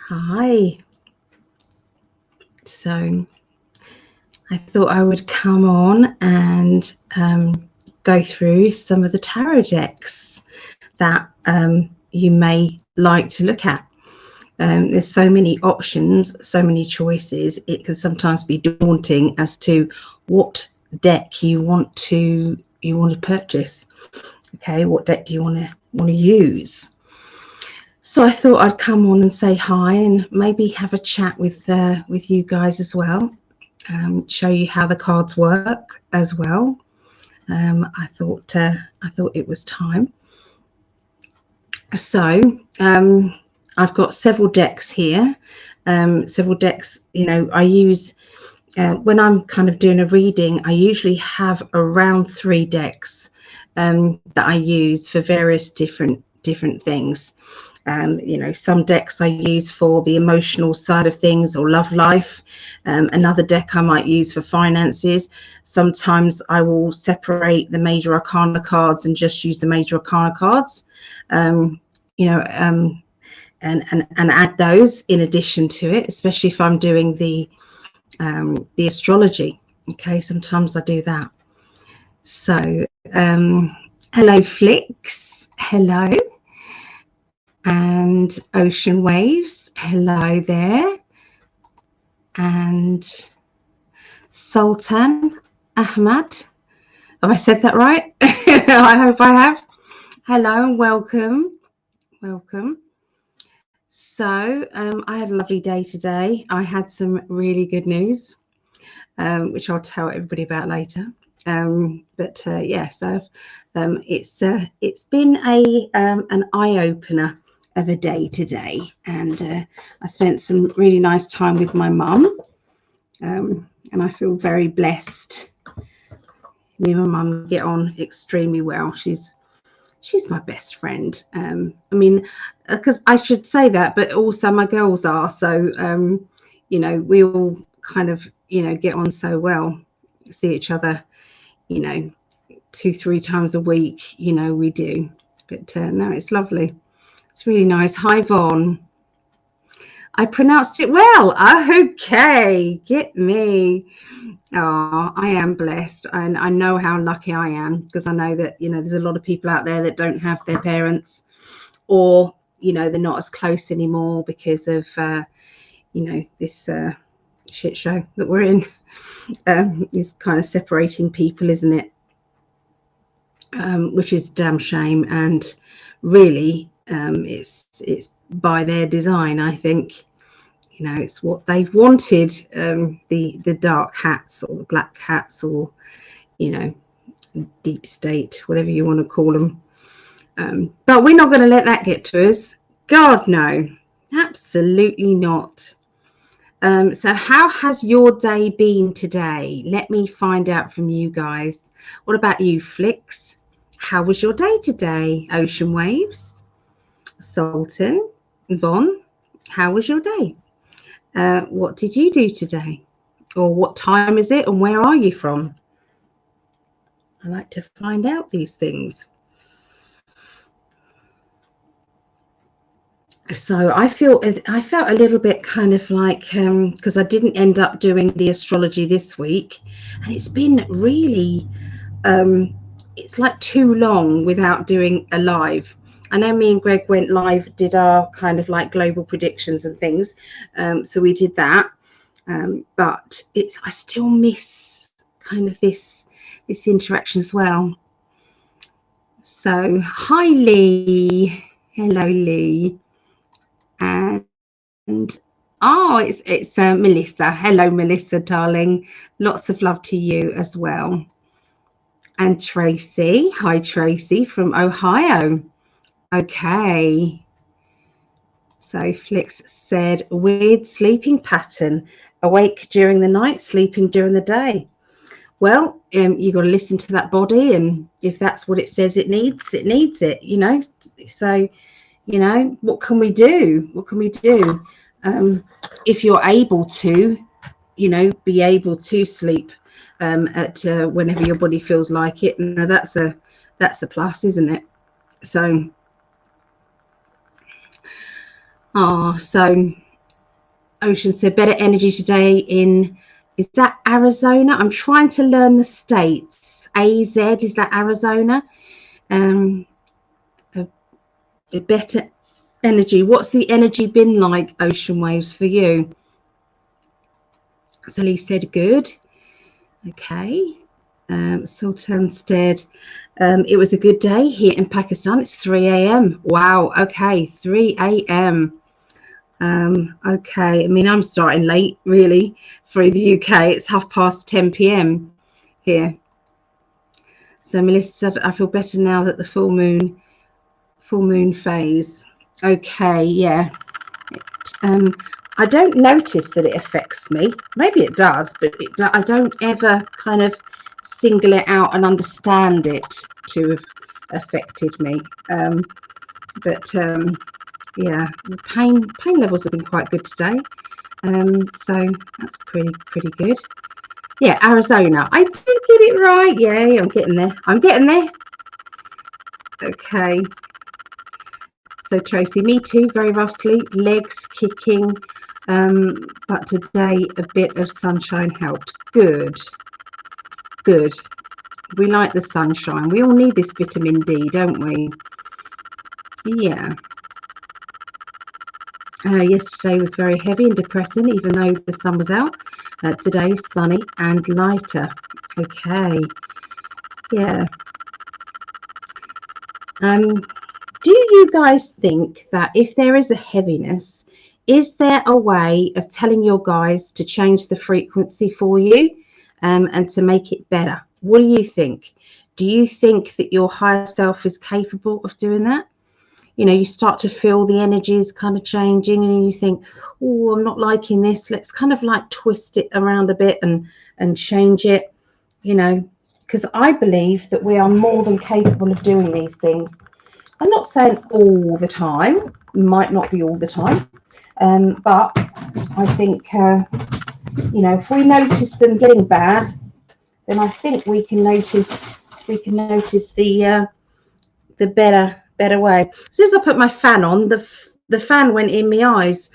Hi. So I thought I would come on and go through some of the tarot decks that you may like to look at. There's so many options, so many choices. It can sometimes be daunting as to what deck you want to purchase. Okay, what deck do you want to use? So I thought I'd come on and say hi and maybe have a chat with you guys as well. Show you how the cards work as well. I thought it was time. So I've got several decks here. Several decks. You know, I use when I'm kind of doing a reading. I usually have around 3 decks that I use for various different things. You know, some decks I use for the emotional side of things or love life. Another deck I might use for finances. Sometimes I will separate the major arcana cards and just use the major arcana cards, you know, and add those in addition to it, especially if I'm doing the astrology. Okay, sometimes I do that. So hello Flix, hello. And Ocean Waves, hello there. And Sultan Ahmad, have I said that right? I hope I have. Hello and welcome. So I had a lovely day today. I had some really good news, which I'll tell everybody about later. Yeah, so it's been an eye-opener of a day today, and I spent some really nice time with my mum, and I feel very blessed. Me and my mum get on extremely well. She's my best friend. I mean, because I should say that, but also my girls are. So you know, we all kind of, you know, get on so well. See each other, you know, 2-3 times a week. You know, we do. But no, it's lovely. It's really nice. Hi, Vaughn. I pronounced it well. Okay, get me. Oh, I am blessed. And I know how lucky I am, because I know that, you know, there's a lot of people out there that don't have their parents, or, you know, they're not as close anymore because of, you know, this shit show that we're in. Is kind of separating people, isn't it? Which is a damn shame. And really, it's by their design, I think. You know, it's what they've wanted, the dark hats or the black hats, or, you know, deep state, whatever you want to call them. But we're not going to let that get to us. God, no, absolutely not. So how has your day been today? Let me find out from you guys. What about you, Flix? How was your day today? Ocean Waves, Sultan, Yvonne, how was your day? What did you do today? Or what time is it and where are you from? I like to find out these things. So I felt a little bit kind of like, because I didn't end up doing the astrology this week, and it's been really, it's like too long without doing a live. I know me and Greg went live, did our kind of like global predictions and things. So we did that. But I still miss kind of this interaction as well. So hi Lee. Hello Lee. And oh, it's Melissa. Hello Melissa, darling. Lots of love to you as well. And Tracy. Hi Tracy from Ohio. Okay. So Flix said, weird sleeping pattern. Awake during the night, sleeping during the day. Well, you got to listen to that body, and if that's what it says it needs it, you know. So, you know, what can we do? If you're able to, you know, be able to sleep at whenever your body feels like it, and that's a plus, isn't it? So Ocean said better energy today in, is that Arizona? I'm trying to learn the states. AZ, is that Arizona? A better energy. What's the energy been like, Ocean Waves, for you? Sally said good. Okay. Sultan said it was a good day here in Pakistan. It's 3 a.m. Wow. Okay, 3 a.m. Okay. I mean, I'm starting late, really, for the UK. It's 10:30 p.m. here. So Melissa said, I feel better now that the full moon phase. Okay, yeah. I don't notice that it affects me. Maybe it does, but I don't ever kind of single it out and understand it to have affected me. Yeah, the pain levels have been quite good today. So that's pretty good. Yeah, Arizona. I did get it right. Yay, I'm getting there. Okay. So Tracy, me too, very rough sleep, legs kicking, but today a bit of sunshine helped. Good. We like the sunshine. We all need this vitamin D, don't we? Yeah. Yesterday was very heavy and depressing, even though the sun was out. Today, sunny and lighter. Okay. Yeah. Do you guys think that if there is a heaviness, is there a way of telling your guides to change the frequency for you and to make it better? What do you think? Do you think that your higher self is capable of doing that? You know, you start to feel the energies kind of changing and you think, oh, I'm not liking this. Let's kind of like twist it around a bit and change it, you know, because I believe that we are more than capable of doing these things. I'm not saying all the time, might not be all the time, but I think, you know, if we notice them getting bad, then I think we can notice the better way. As soon as I put my fan on, the fan went in my eyes,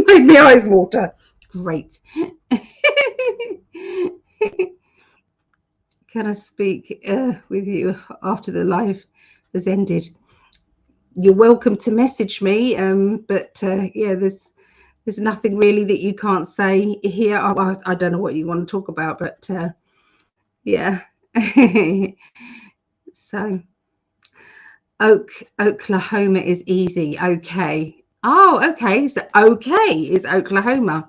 made my eyes water. Great. Can I speak with you after the live has ended? You're welcome to message me, but yeah, there's nothing really that you can't say here. I don't know what you want to talk about, but yeah. So Oklahoma is easy. Okay. Oh, okay. So okay is Oklahoma.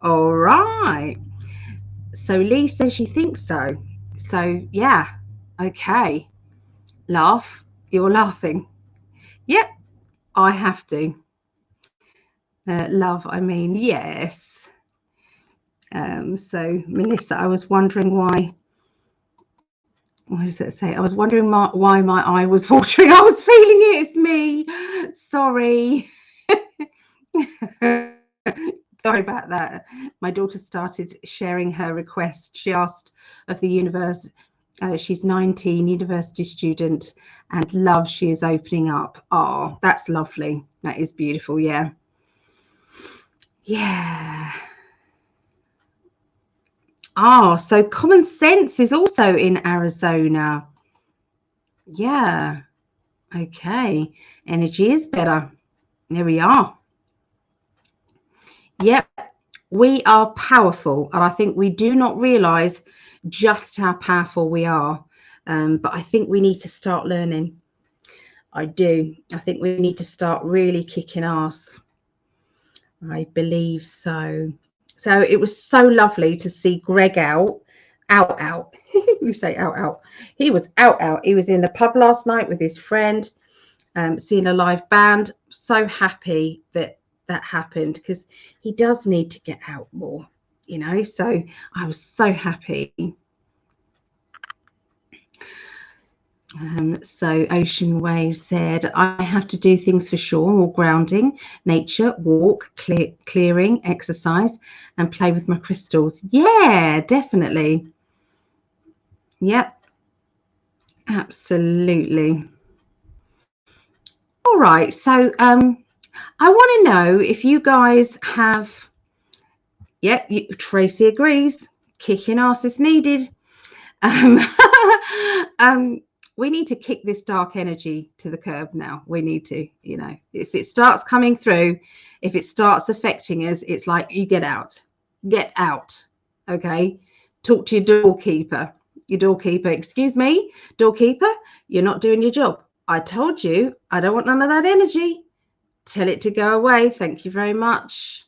All right. So Lee says she thinks so. So yeah. Okay. Laugh. You're laughing. Yep. I have to. Love, I mean, yes. So Melissa, I was wondering why. What does it say? I was wondering why my eye was watering. I was feeling it. It's me. Sorry. Sorry about that. My daughter started sharing her request. She asked of the universe. She's 19, university student, and love she is opening up. Oh, that's lovely. That is beautiful. Yeah. Yeah. Oh, so Common Sense is also in Arizona. Yeah. Okay. Energy is better. There we are. Yep. We are powerful. And I think we do not realize just how powerful we are. But I think we need to start learning. I do. I think we need to start really kicking ass. I believe so. So it was so lovely to see Greg out. We say out. He was out. He was in the pub last night with his friend, seeing a live band. So happy that happened, because he does need to get out more, you know. So I was so happy. So Ocean Wave said, I have to do things for sure, more grounding, nature, walk, clearing, exercise, and play with my crystals. Yeah, definitely. Yep, absolutely. All right, so I want to know if you guys have Yep, Tracy agrees. Kicking ass is needed. Um, we need to kick this dark energy to the curb now. We need to, you know, if it starts coming through, if it starts affecting us, it's like, you get out. Get out. Okay. Talk to your doorkeeper. Your doorkeeper, excuse me, doorkeeper, you're not doing your job. I told you, I don't want none of that energy. Tell it to go away. Thank you very much.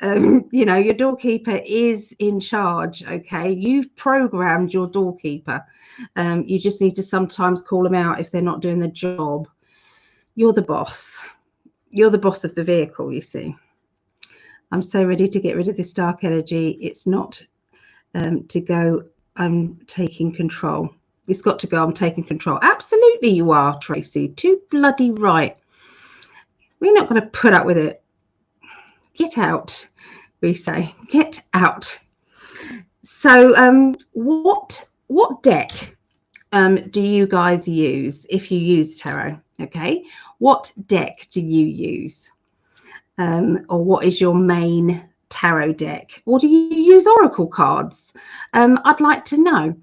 You know, your doorkeeper is in charge. Okay, you've programmed your doorkeeper. You just need to sometimes call them out if they're not doing the job. You're the boss. You're the boss of the vehicle, you see. I'm so ready to get rid of this dark energy. It's not to go, I'm taking control. It's got to go, I'm taking control. Absolutely you are, Tracy. Too bloody right. We're not going to put up with it. Get out, we say. Get out. So what deck do you guys use if you use tarot? Okay, what deck do you use? Or what is your main tarot deck? Or do you use oracle cards? I'd like to know,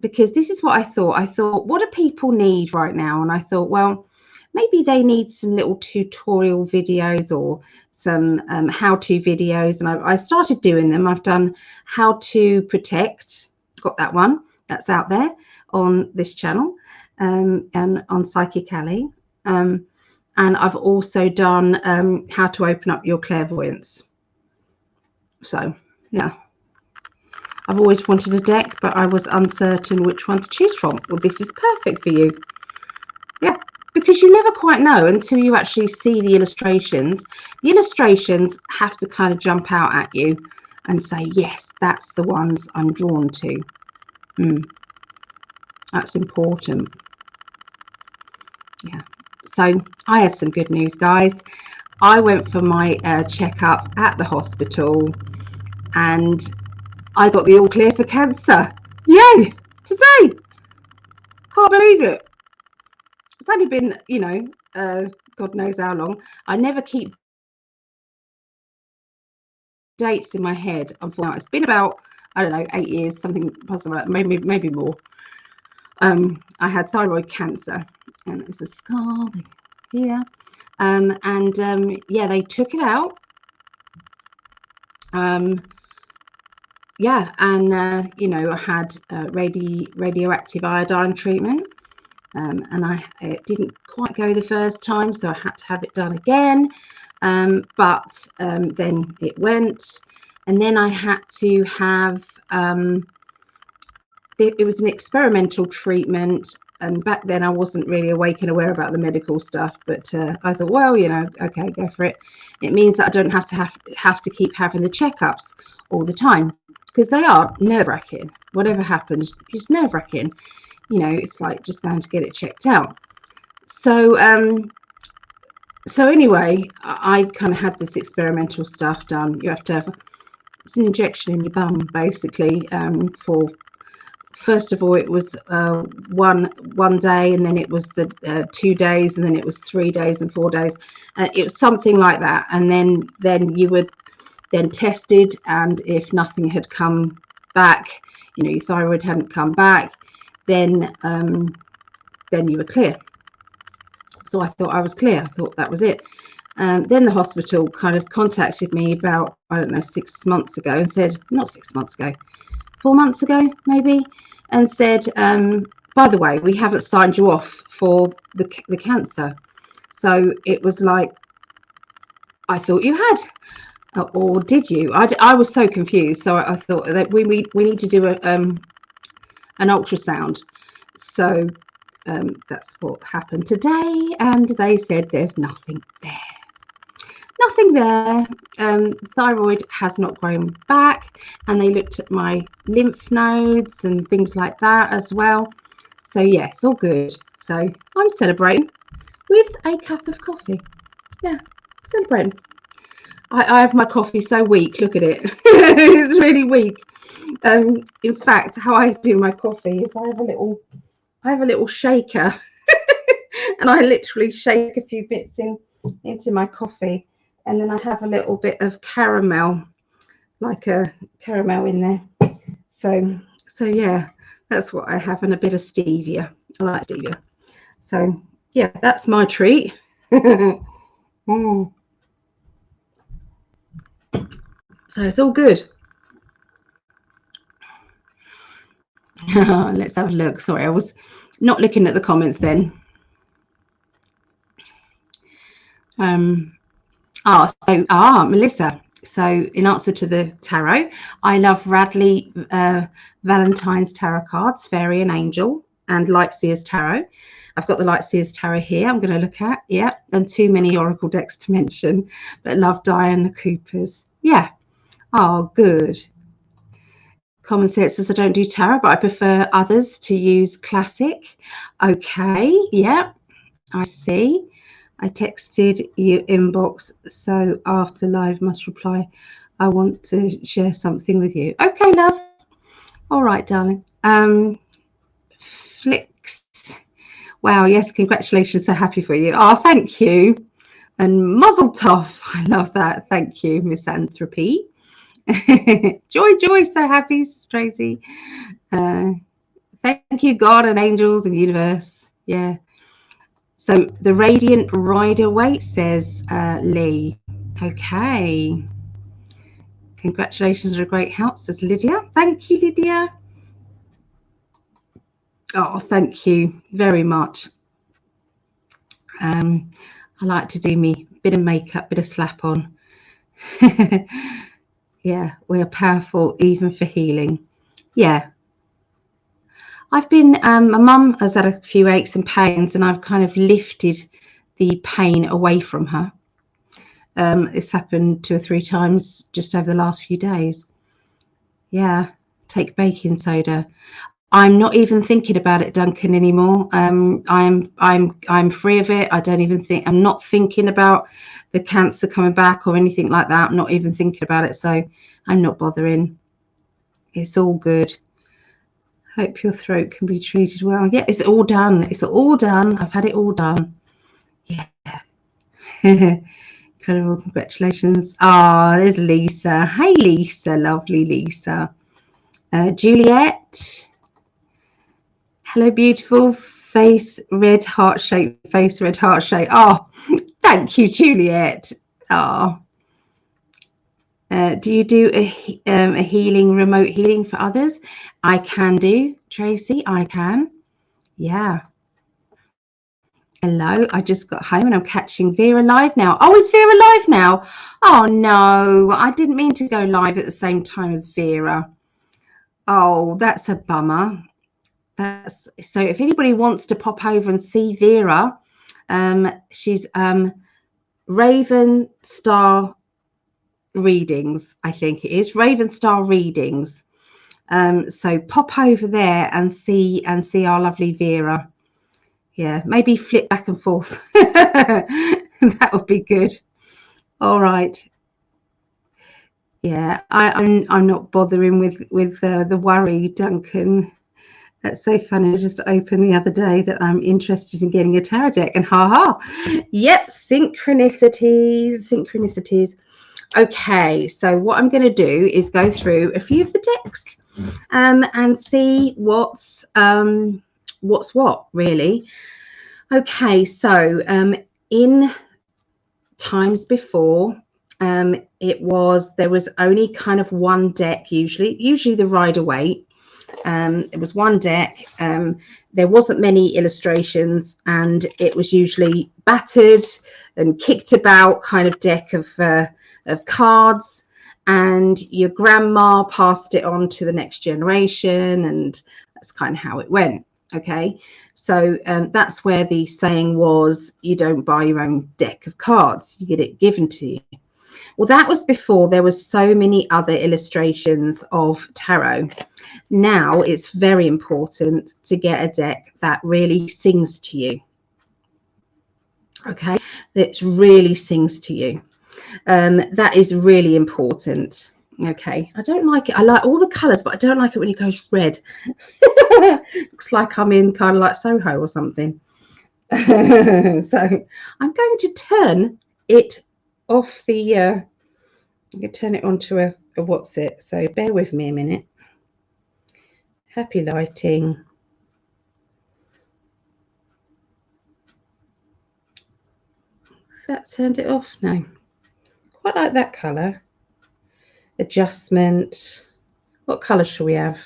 because this is what I thought, what do people need right now? And I thought, well, maybe they need some little tutorial videos or some how-to videos. And I started doing them. I've done how to protect, got that one, that's out there on this channel, and on Psychic Alley. And I've also done how to open up your clairvoyance. So yeah, I've always wanted a deck, but I was uncertain which one to choose from. Well, this is perfect for you. Yeah, because you never quite know until you actually see the illustrations. The illustrations have to kind of jump out at you and say, yes, that's the ones I'm drawn to. That's important. Yeah. So I had some good news, guys. I went for my checkup at the hospital and I got the all clear for cancer. Yay! Today. Can't believe it. It's only been, you know, God knows how long. I never keep dates in my head. Unfortunately, it's been about, I don't know, 8 years, something possible, maybe more. I had thyroid cancer, and there's a scar here. Yeah, they took it out. Yeah, and you know, I had radioactive iodine treatment, and it didn't quite go the first time, so I had to have it done again. But then it went, and then I had to have it was an experimental treatment, and back then I wasn't really awake and aware about the medical stuff, but I thought, well, you know, okay, go for it. It means that I don't have to keep having the checkups all the time, because they are nerve-wracking. Whatever happens, it's nerve-wracking. You know, it's like just going to get it checked out. So so anyway, I kind of had this experimental stuff done. You have to have, it's an injection in your bum, basically, for, first of all, it was one day, and then it was the 2 days, and then it was 3 days and 4 days. It was something like that. And then you were then tested, and if nothing had come back, you know, your thyroid hadn't come back, then you were clear. So I thought I was clear. I thought that was it. Then the hospital kind of contacted me about, I don't know, 6 months ago, and said, not 6 months ago, 4 months ago maybe, and said, by the way, we haven't signed you off for the cancer. So it was like, I thought you had, or did you? I was so confused. So I thought that we need to do an ultrasound. So that's what happened today, and they said there's nothing there. Nothing there. Thyroid has not grown back, and they looked at my lymph nodes and things like that as well. So yeah, it's all good. So I'm celebrating with a cup of coffee. Yeah, celebrating. I have my coffee so weak. Look at it. It's really weak. In fact, how I do my coffee is I have a little shaker, and I literally shake a few bits into my coffee, and then I have a little bit of caramel like a caramel in there. So yeah, that's what I have, and a bit of stevia. I like stevia. So yeah, that's my treat. Mm. So it's all good. Let's have a look. Sorry, I was not looking at the comments then. Melissa. So in answer to the tarot, I love Radley Valentine's tarot cards, Fairy and Angel, and Lightseer's Tarot. I've got the Lightseer's Tarot here I'm going to look at. Yeah, and too many Oracle decks to mention, but love Diana Cooper's. Yeah. Oh, good. Common Sense says I don't do tarot, but I prefer others to use classic. Okay, yeah, I see. I texted you inbox, so after live must reply. I want to share something with you. Okay, love. All right, darling. Flicks. Wow, yes, congratulations. So happy for you. Oh, thank you. And muzzle tough. I love that. Thank you, Misanthropy. Joy, so happy, Tracy. Thank you, God and angels and universe. Yeah. So the Radiant Rider Waite says Lee. Okay. Congratulations on a great house, says Lydia. Thank you, Lydia. Oh, thank you very much. I like to do me bit of makeup, bit of slap on. Yeah, we are powerful even for healing. Yeah. I've been, my mum has had a few aches and pains, and I've kind of lifted the pain away from her. It's happened 2 or 3 times just over the last few days. Yeah, take baking soda. I'm not even thinking about it, Duncan, anymore. I'm free of it. I don't even think, I'm not thinking about the cancer coming back or anything like that. I'm not even thinking about it, so I'm not bothering. It's all good. Hope your throat can be treated well. Yeah, it's all done. It's all done. I've had it all done. Yeah. Incredible. Congratulations. Ah, there's Lisa. Hey, Lisa. Lovely Lisa. Juliet. Hello, beautiful. Face red heart shape. Face red heart shape. Oh, thank you, Juliet. Oh. Do you do a healing, remote healing for others? I can do, Tracy. I can. Yeah. Hello. I just got home and I'm catching Vera live now. Oh, is Vera live now? Oh, no. I didn't mean to go live at the same time as Vera. Oh, that's a bummer. That's so if anybody wants to pop over and see Vera, she's Raven Star Readings, I think it is Raven Star Readings. So pop over there and see our lovely Vera. Yeah, maybe flip back and forth. That would be good. All right. Yeah, I'm not bothering with the worry, Duncan. That's so funny. I just opened the other day that I'm interested in getting a tarot deck, and yep, synchronicities. Okay, so what I'm going to do is go through a few of the decks and see what's what really. Okay, so in times before, there was only kind of one deck, usually the Rider-Waite. It was one deck. There wasn't many illustrations, and it was usually battered and kicked about kind of deck of cards, and your grandma passed it on to the next generation, and that's kind of how it went. Okay, so that's where the saying was, you don't buy your own deck of cards, you get it given to you. Well, that was before there was so many other illustrations of tarot. Now it's very important to get a deck that really sings to you. Okay, that really sings to you. That is really important. Okay, I don't like it. I like all the colors, but I don't like it when it goes red. Looks like I'm in kind of like Soho or something. So I'm going to turn it off the I'm going to turn it onto a what's it. So bear with me a minute. Happy lighting. Has that turned it off? No. Quite like that colour. Adjustment. What colour shall we have?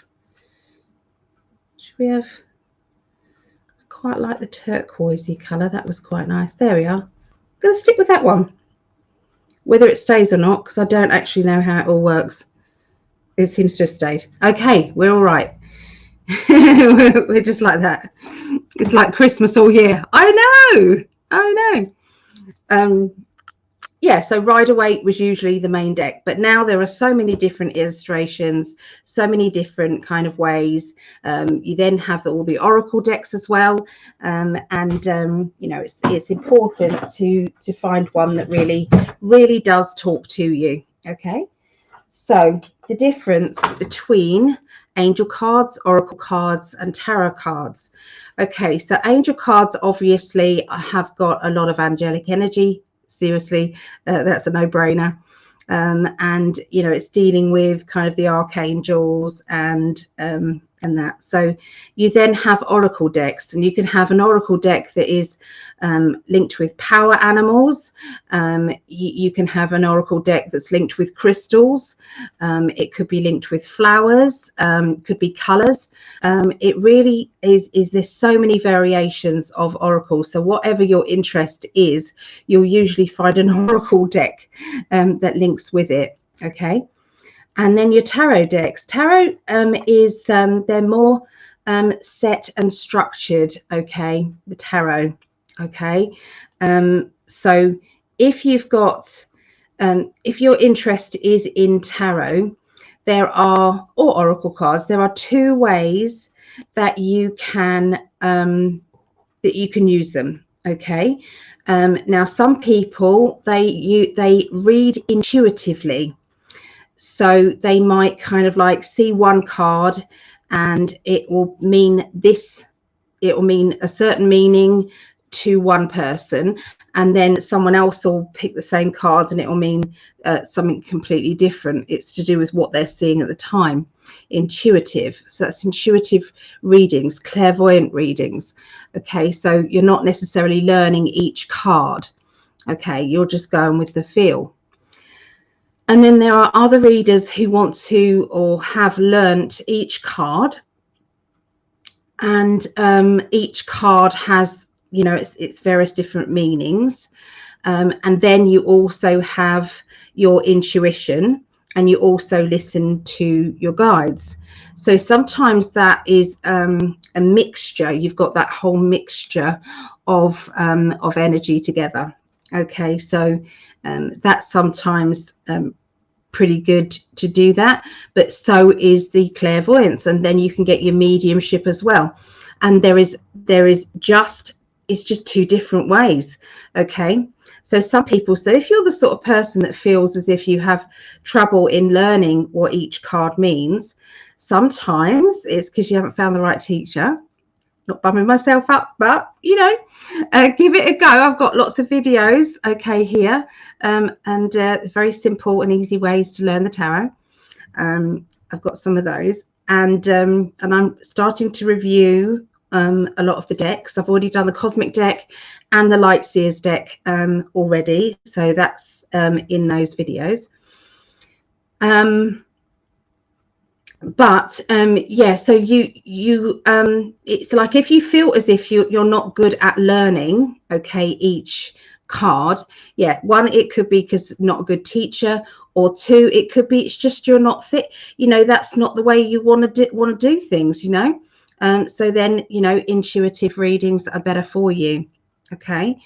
Should we have? I quite like the turquoisey colour. That was quite nice. There we are. I'm going to stick with that one. Whether it stays or not, because I don't actually know how it all works. It seems to have stayed. Okay, we're all right. We're just like that. It's like Christmas all year. I know. Yeah, so Rider-Waite was usually the main deck, but now there are so many different illustrations, so many different kind of ways. You then have all the oracle decks as well, and you know, it's important to find one that really does talk to you. Okay, so the difference between angel cards, oracle cards, and tarot cards. Okay, so angel cards obviously have got a lot of angelic energy. Seriously, that's a no-brainer. And you know, it's dealing with kind of the archangels and that. So you then have oracle decks, and you can have an oracle deck that is linked with power animals. You can have an oracle deck that's linked with crystals. It could be linked with flowers, could be colors. It really is there's so many variations of oracles. So whatever your interest is, you'll usually find an oracle deck that links with it. Okay. And then your tarot decks. Tarot is they're more set and structured. Okay, the tarot. Okay, so if you've got if your interest is in tarot, there are, or oracle cards, there are two ways that you can use them. Okay, now some people they read intuitively. So they might kind of like see one card and it will mean this, it will mean a certain meaning to one person, and then someone else will pick the same card and it will mean something completely different. It's to do with what they're seeing at the time. Intuitive. So that's intuitive readings, clairvoyant readings. Okay, so you're not necessarily learning each card. Okay, you're just going with the feel. And then there are other readers who want to or have learnt each card, and each card has, you know, it's various different meanings. And then you also have your intuition, and you also listen to your guides. So sometimes that is a mixture. You've got that whole mixture of energy together. Okay, so that's sometimes pretty good to do that, but so is the clairvoyance, and then you can get your mediumship as well. And it's just two different ways. Okay, so some people, so if you're the sort of person that feels as if you have trouble in learning what each card means, sometimes it's because you haven't found the right teacher. Not bumming myself up, but you know, give it a go. I've got lots of videos, okay, here, and very simple and easy ways to learn the tarot. I've got some of those, and I'm starting to review a lot of the decks. I've already done the Cosmic deck and the Light Seers deck already, so that's in those videos. But yeah, so you it's like if you feel as if you're not good at learning, okay, each card, yeah, one, it could be because not a good teacher, or two, it could be it's just you're not fit, you know, that's not the way you want to do things, you know. So then, you know, intuitive readings are better for you. Okay,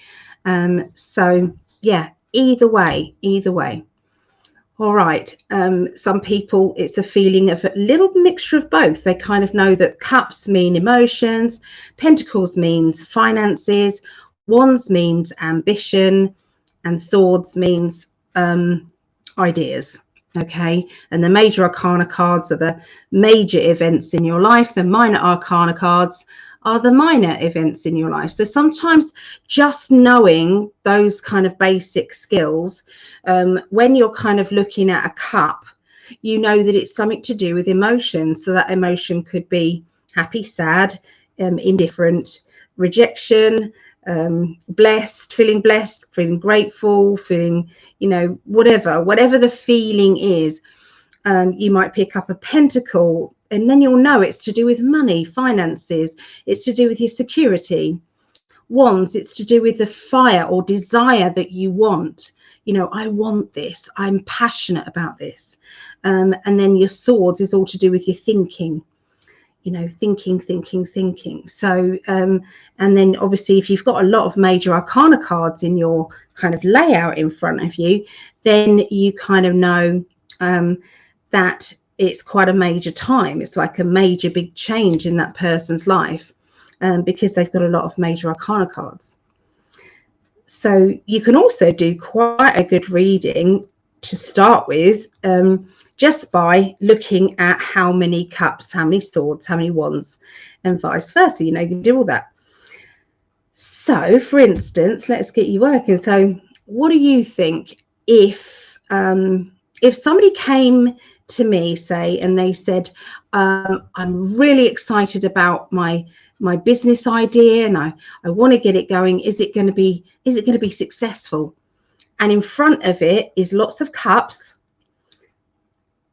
so yeah, either way. All right, some people, it's a feeling of a little mixture of both. They kind of know that cups mean emotions, pentacles means finances, wands means ambition, and swords means ideas. Okay, and the major arcana cards are the major events in your life. The minor arcana cards are the minor events in your life. So sometimes just knowing those kind of basic skills, when you're kind of looking at a cup, you know that it's something to do with emotions. So that emotion could be happy, sad, indifferent, rejection, blessed, feeling grateful, feeling, you know, whatever the feeling is. You might pick up a pentacle, and then you'll know it's to do with money, finances, it's to do with your security. Wands, it's to do with the fire or desire that you want. You know, I want this, I'm passionate about this. And then your swords is all to do with your thinking, you know, thinking. So and then obviously if you've got a lot of major arcana cards in your kind of layout in front of you, then you kind of know that it's quite a major time. It's like a major big change in that person's life, because they've got a lot of major arcana cards. So you can also do quite a good reading to start with, just by looking at how many cups, how many swords, how many wands, and vice versa. You know, you can do all that. So for instance, let's get you working. So what do you think if somebody came to me, say, and they said, I'm really excited about my business idea, and I want to get it going. Is it going to be successful? And in front of it is lots of cups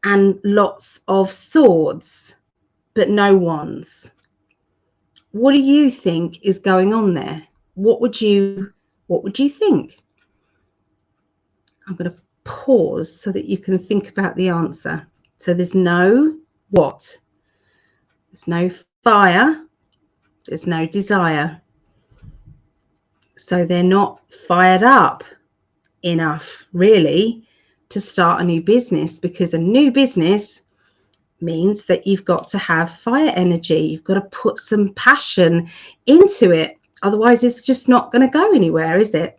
and lots of swords, but no wands. What do you think is going on there? What would you think? I'm going to pause so that you can think about the answer. So there's no what? There's no fire. There's no desire. So they're not fired up enough, really, to start a new business, because a new business means that you've got to have fire energy. You've got to put some passion into it. Otherwise, it's just not going to go anywhere, is it?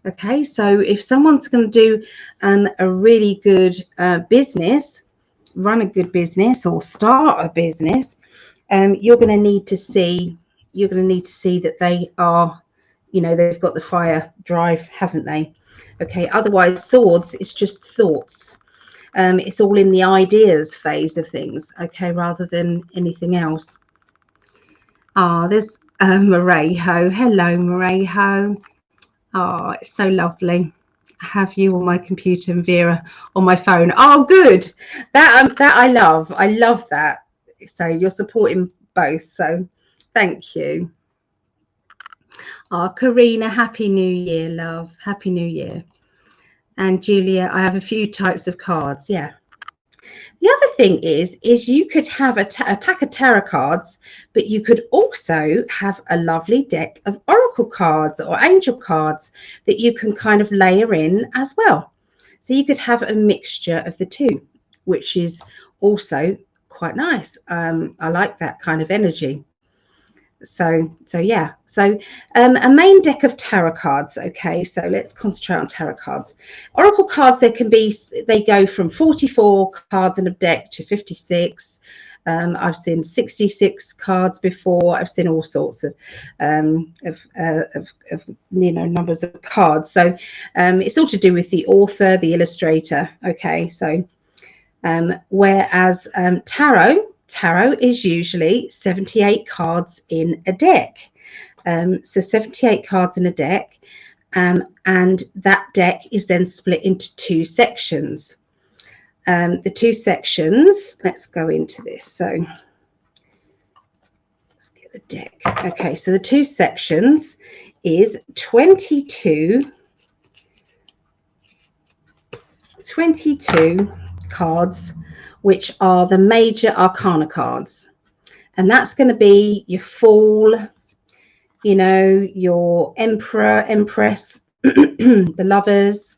Okay, so if someone's going to do a really good business, run a good business or start a business, you're going to need to see that they are, you know, they've got the fire drive, haven't they? Okay, otherwise swords, it's just thoughts. It's all in the ideas phase of things, okay, rather than anything else. There's Marejo. Hello, Marejo. It's so lovely. I have you on my computer and Vera on my phone. Oh, good. That I love. I love that. So you're supporting both. So thank you. Karina, Happy New Year, love. Happy New Year. And Julia, I have a few types of cards. Yeah. The other thing is you could have a pack of tarot cards, but you could also have a lovely deck of oracle cards or angel cards that you can kind of layer in as well. So you could have a mixture of the two, which is also quite nice. I like that kind of energy. So yeah, so a main deck of tarot cards. Okay, so let's concentrate on tarot cards. Oracle cards, they go from 44 cards in a deck to 56. I've seen 66 cards before. I've seen all sorts of you know, numbers of cards. So it's all to do with the author, the illustrator. Okay, so whereas tarot is usually 78 cards in a deck. So 78 cards in a deck, and that deck is then split into two sections. The two sections, let's go into this. So let's get the deck. Okay, so the two sections is 22 cards, which are the major arcana cards, and that's going to be your Fool, you know, your Emperor, Empress, the Lovers,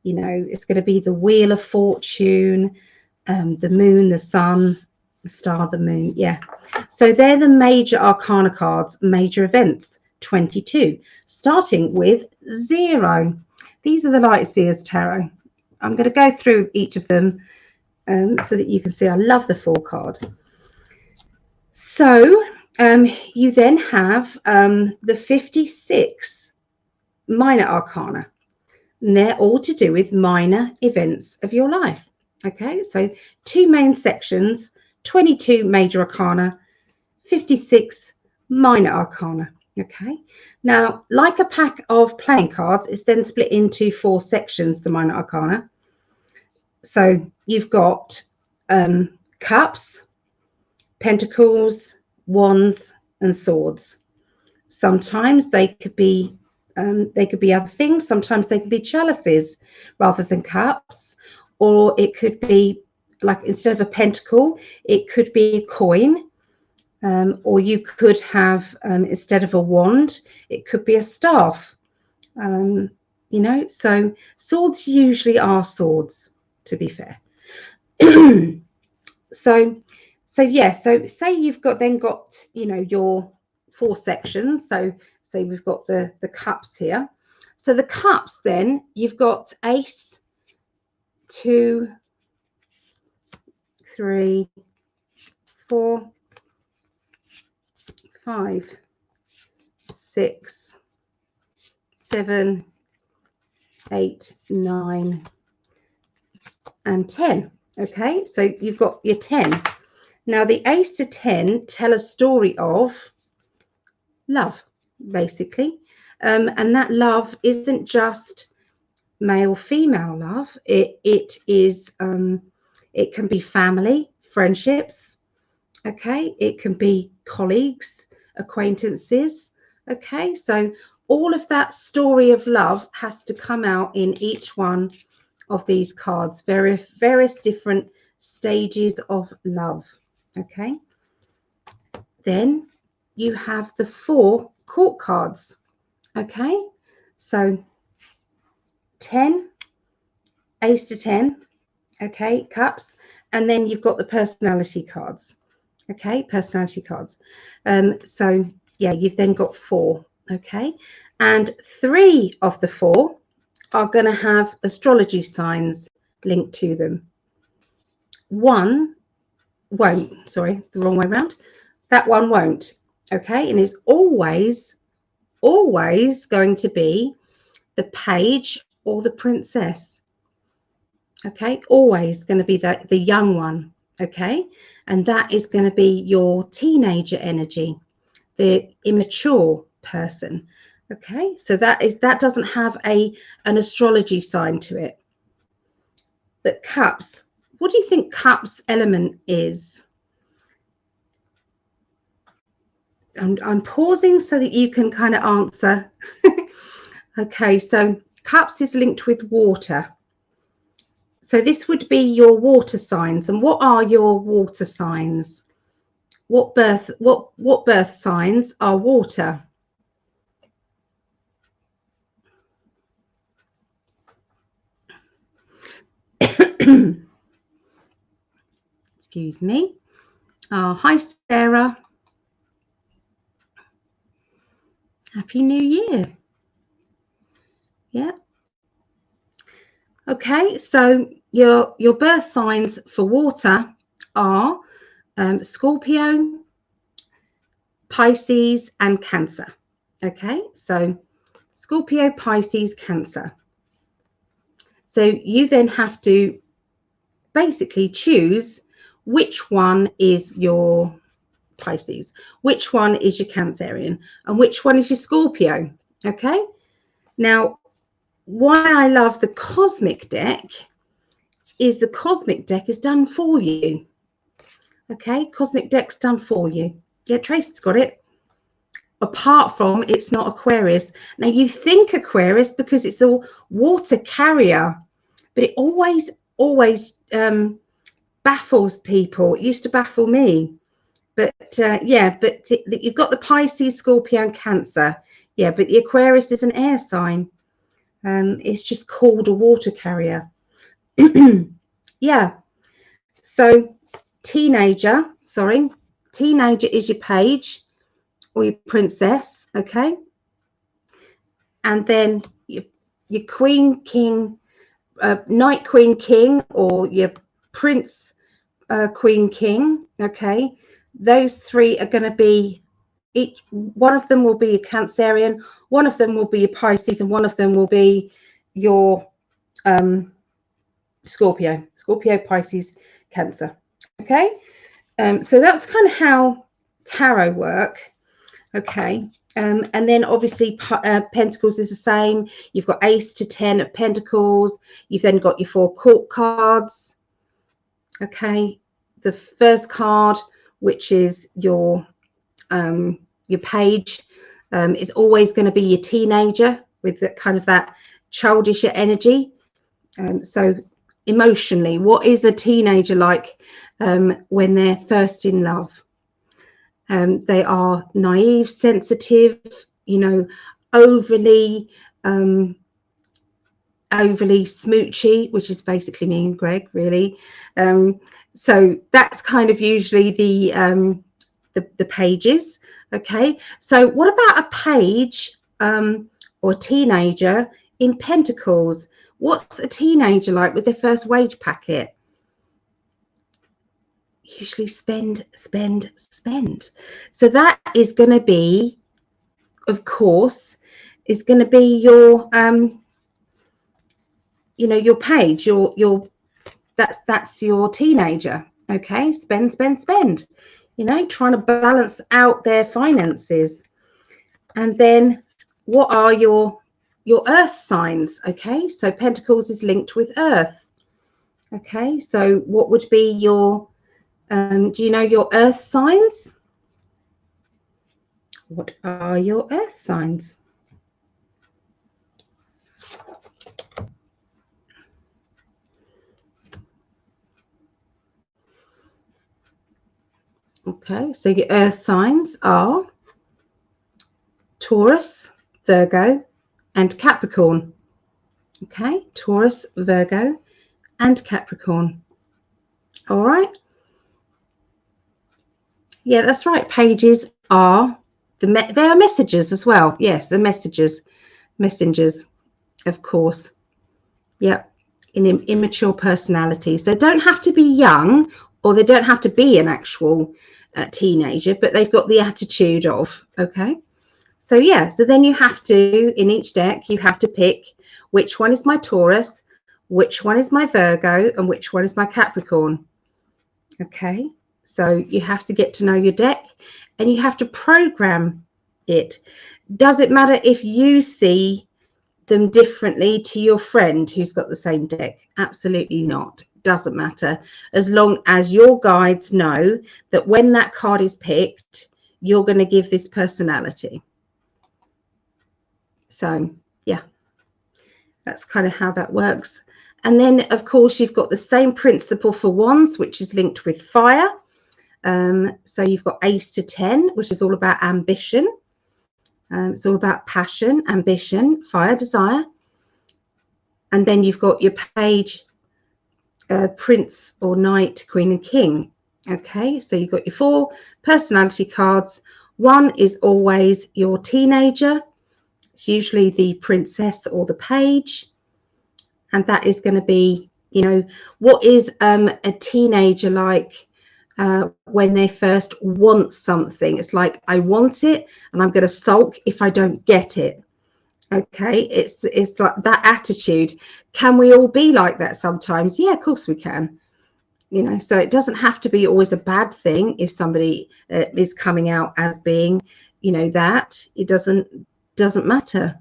you know, it's going to be the Wheel of Fortune, the Moon, the Sun, the Star, the Moon. Yeah, so they're the major arcana cards, major events, 22, starting with 0. These are the Light Seers Tarot. I'm going to go through each of them so that you can see. I love the Fool card. So you then have the 56 minor arcana, and they're all to do with minor events of your life. Okay, so 2 main sections, 22 major arcana, 56 minor arcana. Okay, now like a pack of playing cards, it's then split into 4 sections, the minor arcana. So you've got cups, pentacles, wands, and swords. Sometimes they could be other things. Sometimes they can be chalices rather than cups, or it could be like, instead of a pentacle, it could be a coin, or you could have instead of a wand, it could be a staff. You know, so swords usually are swords, to be fair. So yeah, so say you've got you know, your 4 sections. So we've got the cups here. So the cups, then you've got ace, 2, 3, 4, 5, 6, 7, 8, 9, and 10. Okay, so you've got your 10. Now the ace to 10 tell a story of love, basically, and that love isn't just male female love. It is it can be family, friendships. Okay, it can be colleagues, acquaintances. Okay, so all of that story of love has to come out in each one of these cards. Various different stages of love. Okay, then you have the 4 court cards. Okay, so 10, ace to 10, okay, cups, and then you've got the personality cards. Okay, personality cards. So yeah, you've then got 4. Okay, and 3 of the 4 are going to have astrology signs linked to them. 1 won't. Sorry, the wrong way around. That one won't. Okay, and is always going to be the page or the princess. Okay, always going to be the young one. Okay, and that is going to be your teenager energy, the immature person. Okay, so that doesn't have an astrology sign to it. But cups, what do you think cups element is? I'm pausing so that you can kind of answer. Okay, so cups is linked with water. So this would be your water signs. And what are your water signs? What birth signs are water? Excuse me. Oh, hi, Sarah. Happy New Year. Yeah. Okay, so your birth signs for water are Scorpio, Pisces, and Cancer. Okay, so Scorpio, Pisces, Cancer. So you then have to basically choose which one is your Pisces, which one is your Cancerian, and which one is your Scorpio. Okay, now why I love the cosmic deck is the cosmic deck is done for you. Okay, cosmic deck's done for you. Yeah, Tracy's got it. Apart from it's not Aquarius. Now you think Aquarius because it's a water carrier, but it always baffles people. It used to baffle me. But yeah, but you've got the Pisces, Scorpio, and Cancer. Yeah, but the Aquarius is an air sign. It's just called a water carrier. Yeah. So teenager is your page or your princess. Okay. And then your queen, king, knight, queen, king, or your prince, queen, king. Okay. Those 3 are going to be one of them will be a Cancerian, one of them will be a Pisces, and one of them will be your Scorpio, Pisces, Cancer. Okay, so that's kind of how tarot work. Okay, and then obviously Pentacles is the same. You've got Ace to 10 of Pentacles. You've then got your 4 court cards. Okay, the first card, which is your page, is always going to be your teenager with the kind of that childish energy. So emotionally, what is a teenager like when they're first in love? They are naive, sensitive, you know, overly smoochy, which is basically me and Greg, really. So that's kind of usually the pages. Okay, so what about a page or a teenager in Pentacles? What's a teenager like with their first wage packet? Usually spend. So that is going to be, of course, is going to be your you know, your page, your that's your teenager. Okay, spend, you know, trying to balance out their finances. And then what are your earth signs? Okay, so Pentacles is linked with earth. Okay, so what would be your do you know your earth signs? What are your earth signs? Okay, so your earth signs are Taurus, Virgo, and Capricorn. Okay, Taurus, Virgo, and Capricorn. All right. Yeah, that's right. Pages are they are messengers as well. Yes, the messengers, of course. Yep, in immature personalities. They don't have to be young, or they don't have to be an actual teenager, but they've got the attitude of. Okay. So yeah, so then you have to, in each deck, you have to pick which one is my Taurus, which one is my Virgo, and which one is my Capricorn. Okay, so you have to get to know your deck and you have to program it. Does it matter if you see them differently to your friend who's got the same deck? Absolutely not. Doesn't matter, as long as your guides know that when that card is picked, you're going to give this personality. So yeah, that's kind of how that works. And then of course you've got the same principle for wands, which is linked with fire. So you've got Ace to 10, which is all about ambition. It's all about passion, ambition, fire, desire. And then you've got your page, Prince or Knight, Queen and King. Okay, so you've got your 4 personality cards. One is always your teenager. It's usually the princess or the page. And that is going to be, you know, what is a teenager like when they first want something? It's like, I want it and I'm going to sulk if I don't get it. Okay, it's like that attitude. Can we all be like that sometimes? Yeah, of course we can. You know, so it doesn't have to be always a bad thing if somebody is coming out as being, you know, that. It doesn't matter.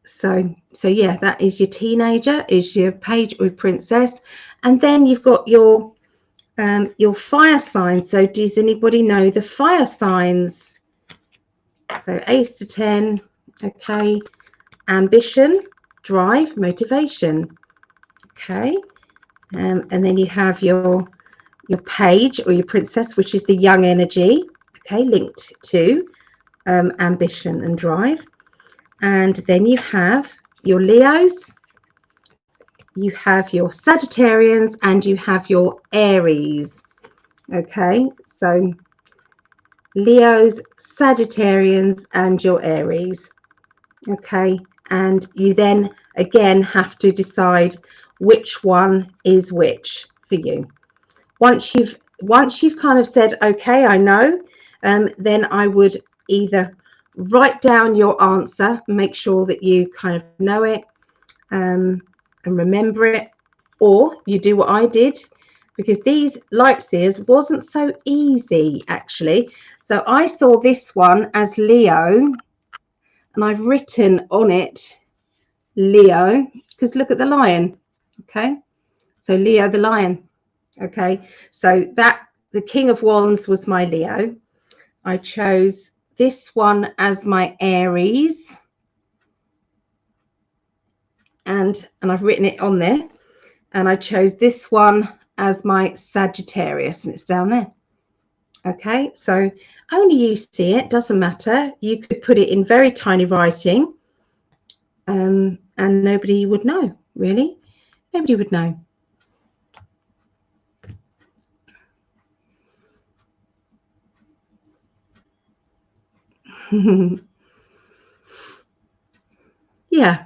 So yeah, that is your teenager, is your page or princess. And then you've got your fire signs. So does anybody know the fire signs? So Ace to 10. Okay, ambition, drive, motivation. Okay, and then you have your page or your princess, which is the young energy. Okay, linked to ambition and drive. And then you have your Leos, you have your Sagittarians, and you have your Aries. Okay, so Leos, Sagittarians, and your Aries. Okay, and you then again have to decide which one is which for you. Once you've kind of said, okay, I know, then I would either write down your answer, make sure that you kind of know it, and remember it, or you do what I did, because these light seers wasn't so easy actually. So I saw this one as Leo, and I've written on it Leo, because look at the lion. Okay, so Leo the lion. Okay, so that the King of Wands was my Leo. I chose this one as my Aries, and I've written it on there. And I chose this one as my Sagittarius, and it's down there. Okay, so only you see it, doesn't matter. You could put it in very tiny writing, and nobody would know, really. Nobody would know. Yeah.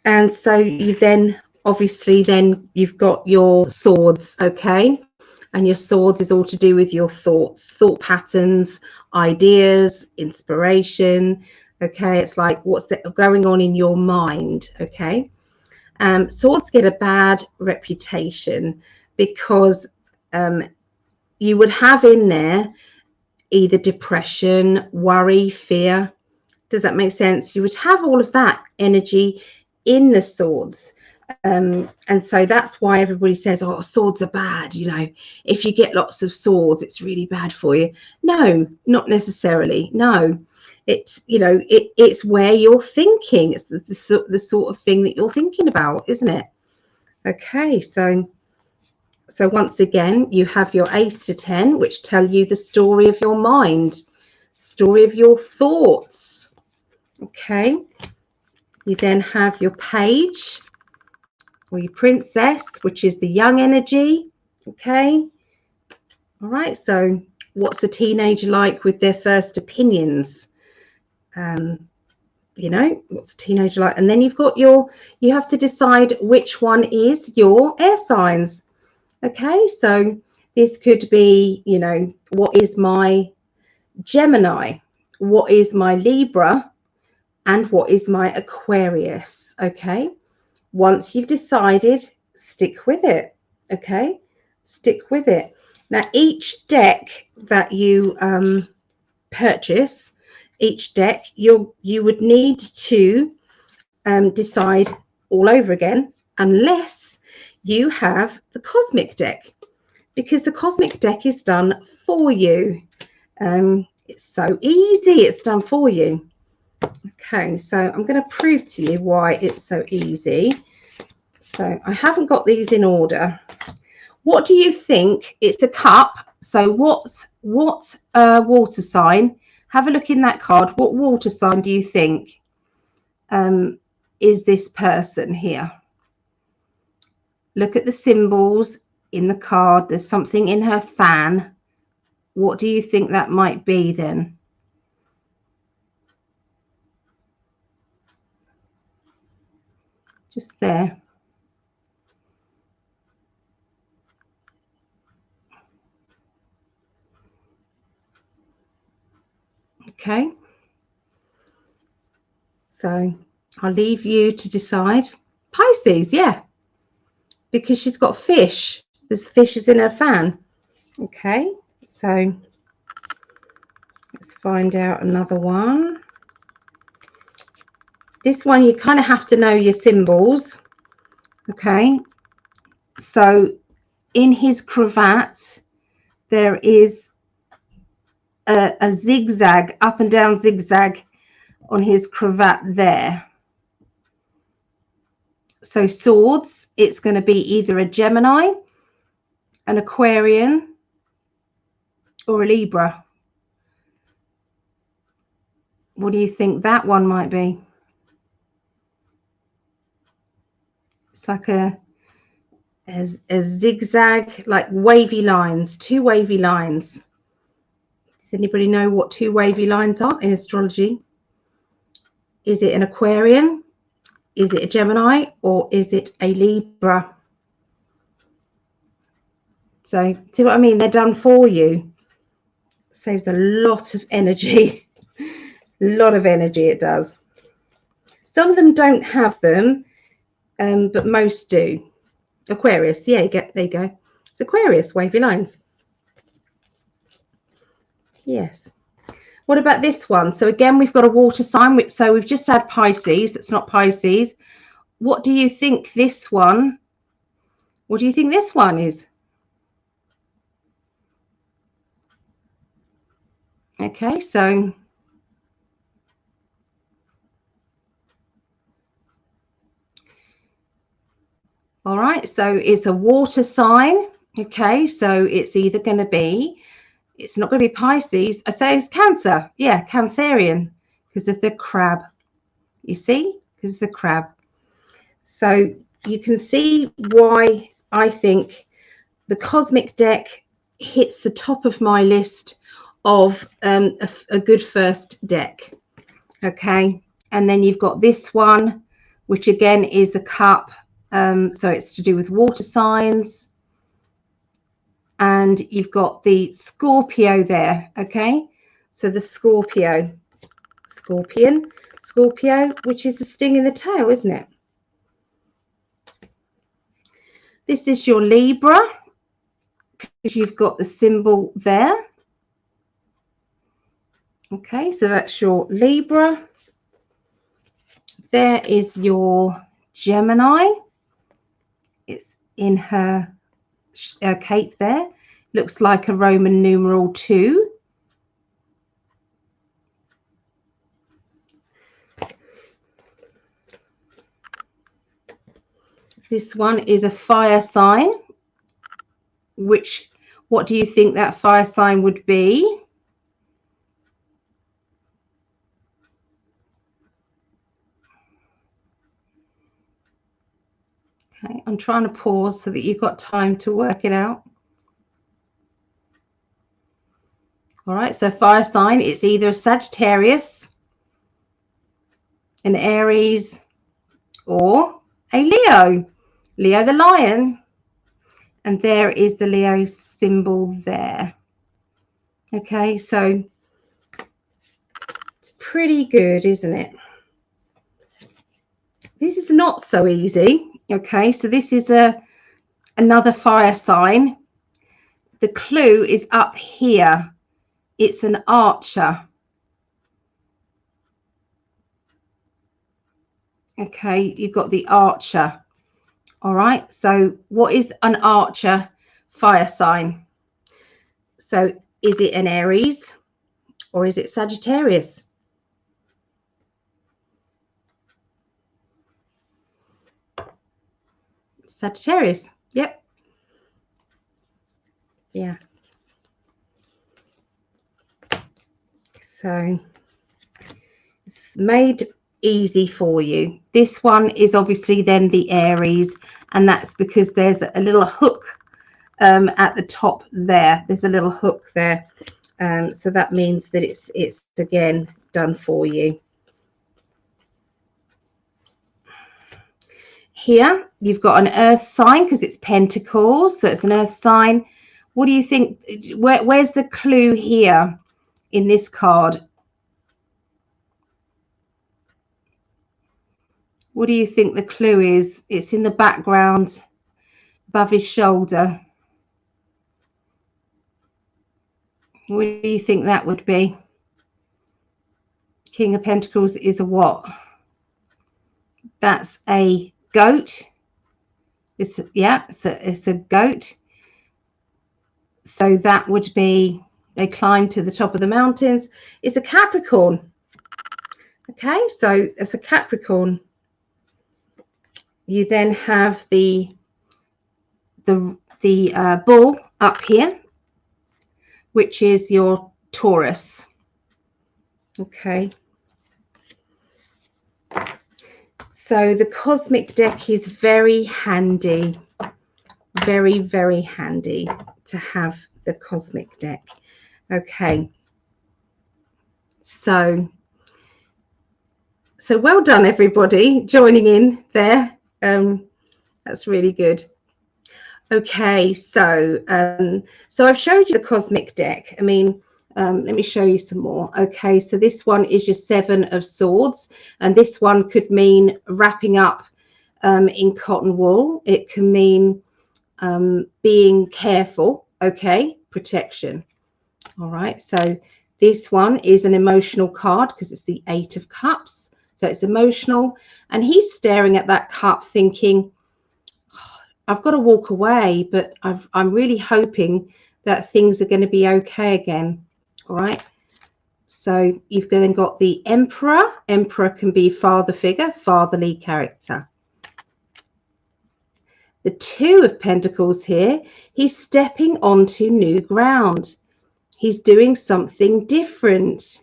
And so you then, obviously, then you've got your swords, okay? And your swords is all to do with your thoughts, thought patterns, ideas, inspiration, okay? It's like what's going on in your mind, okay? Swords get a bad reputation because you would have in there either depression, worry, fear. Does that make sense? You would have all of that energy in the swords. And so that's why everybody says, oh, swords are bad. You know, if you get lots of swords, it's really bad for you. No, not necessarily. No, it's, you know, it's where you're thinking. It's the sort of thing that you're thinking about, isn't it? Okay, so once again, you have your Ace to 10, which tell you the story of your mind, story of your thoughts. Okay, you then have your Page or your Princess, which is the young energy. Okay, all right, so what's a teenager like with their first opinions? You know, what's a teenager like? And then you've got you have to decide which one is your air signs. Okay, so this could be, you know, what is my Gemini, what is my Libra, and what is my Aquarius. Okay, once you've decided, stick with it. Okay, stick with it. Now, each deck that you purchase, each deck, you would need to decide all over again, unless you have the cosmic deck, because the cosmic deck is done for you. It's so easy, it's done for you. Okay, so I'm going to prove to you why it's so easy. So I haven't got these in order. What do you think? It's a cup. So what water sign? Have a look in that card. What water sign do you think is this person here? Look at the symbols in the card. There's something in her fan. What do you think that might be then? Just there. Okay. So I'll leave you to decide. Pisces, yeah. Because she's got fish. There's fishes in her fan. Okay. So let's find out another one. This one, you kind of have to know your symbols. Okay. So in his cravat, there is a zigzag, up and down zigzag on his cravat there. So swords, it's going to be either a Gemini, an Aquarian, or a Libra. What do you think that one might be? It's like a zigzag, like wavy lines, two wavy lines. Does anybody know what two wavy lines are in astrology? Is it an Aquarian? Is it a Gemini? Or is it a Libra? So, see what I mean? They're done for you. Saves a lot of energy. A lot of energy it does. Some of them don't have them. but most do. Aquarius, yeah, there you go. It's Aquarius, wavy lines. Yes. What about this one? So again, we've got a water sign, so we've just had Pisces. It's not Pisces. What do you think this one? What do you think this one is? Okay, so all right, so it's a water sign. Okay, so it's either going to be, it's not going to be Pisces. I say it's Cancer. Yeah, Cancerian, because of the crab. You see, because of the crab. So you can see why I think the cosmic deck hits the top of my list of a good first deck. Okay, and then you've got this one, which again is a cup. So it's to do with water signs. And you've got the Scorpio there. Okay, so the Scorpio, which is the sting in the tail, isn't it? This is your Libra, because you've got the symbol there. Okay, so that's your Libra. There is your Gemini. It's in her cape there. Looks like a Roman numeral 2. This one is a fire sign. What do you think that fire sign would be? Okay, I'm trying to pause so that you've got time to work it out. All right, so fire sign, it's either a Sagittarius, an Aries, or a Leo. Leo the lion. And there is the Leo symbol there. Okay, so it's pretty good, isn't it? This is not so easy. Okay, so this is another fire sign. The clue is up here. It's an archer. Okay, you've got the archer. All right, so what is an archer fire sign? So is it an Aries or is it Sagittarius? Sagittarius, yep. Yeah. So it's made easy for you. This one is obviously then the Aries, and that's because there's a little hook at the top there. There's a little hook there, so that means that it's again done for you. Here you've got an earth sign because it's Pentacles, so it's an earth sign. What do you think? Where's the clue here in this card? What do you think the clue is? It's in the background above his shoulder. What do you think that would be? King of Pentacles is a what? That's a goat. It's a goat. So that would be, they climb to the top of the mountains. It's a Capricorn. Okay, so it's a Capricorn. You then have the bull up here, which is your Taurus. Okay. So the cosmic deck is very handy, very, very handy to have the cosmic deck. Okay. So well done, everybody, joining in there. That's really good. Okay, so I've showed you the cosmic deck. I mean, let me show you some more. Okay, so this one is your 7 of Swords, and this one could mean wrapping up in cotton wool. It can mean being careful, okay, protection. All right, so this one is an emotional card because it's the 8 of Cups. So it's emotional, and he's staring at that cup thinking, oh, I've got to walk away, but I'm really hoping that things are going to be okay again. All right. So you've then got the Emperor. Emperor can be father figure, fatherly character. The 2 of Pentacles here, he's stepping onto new ground. He's doing something different.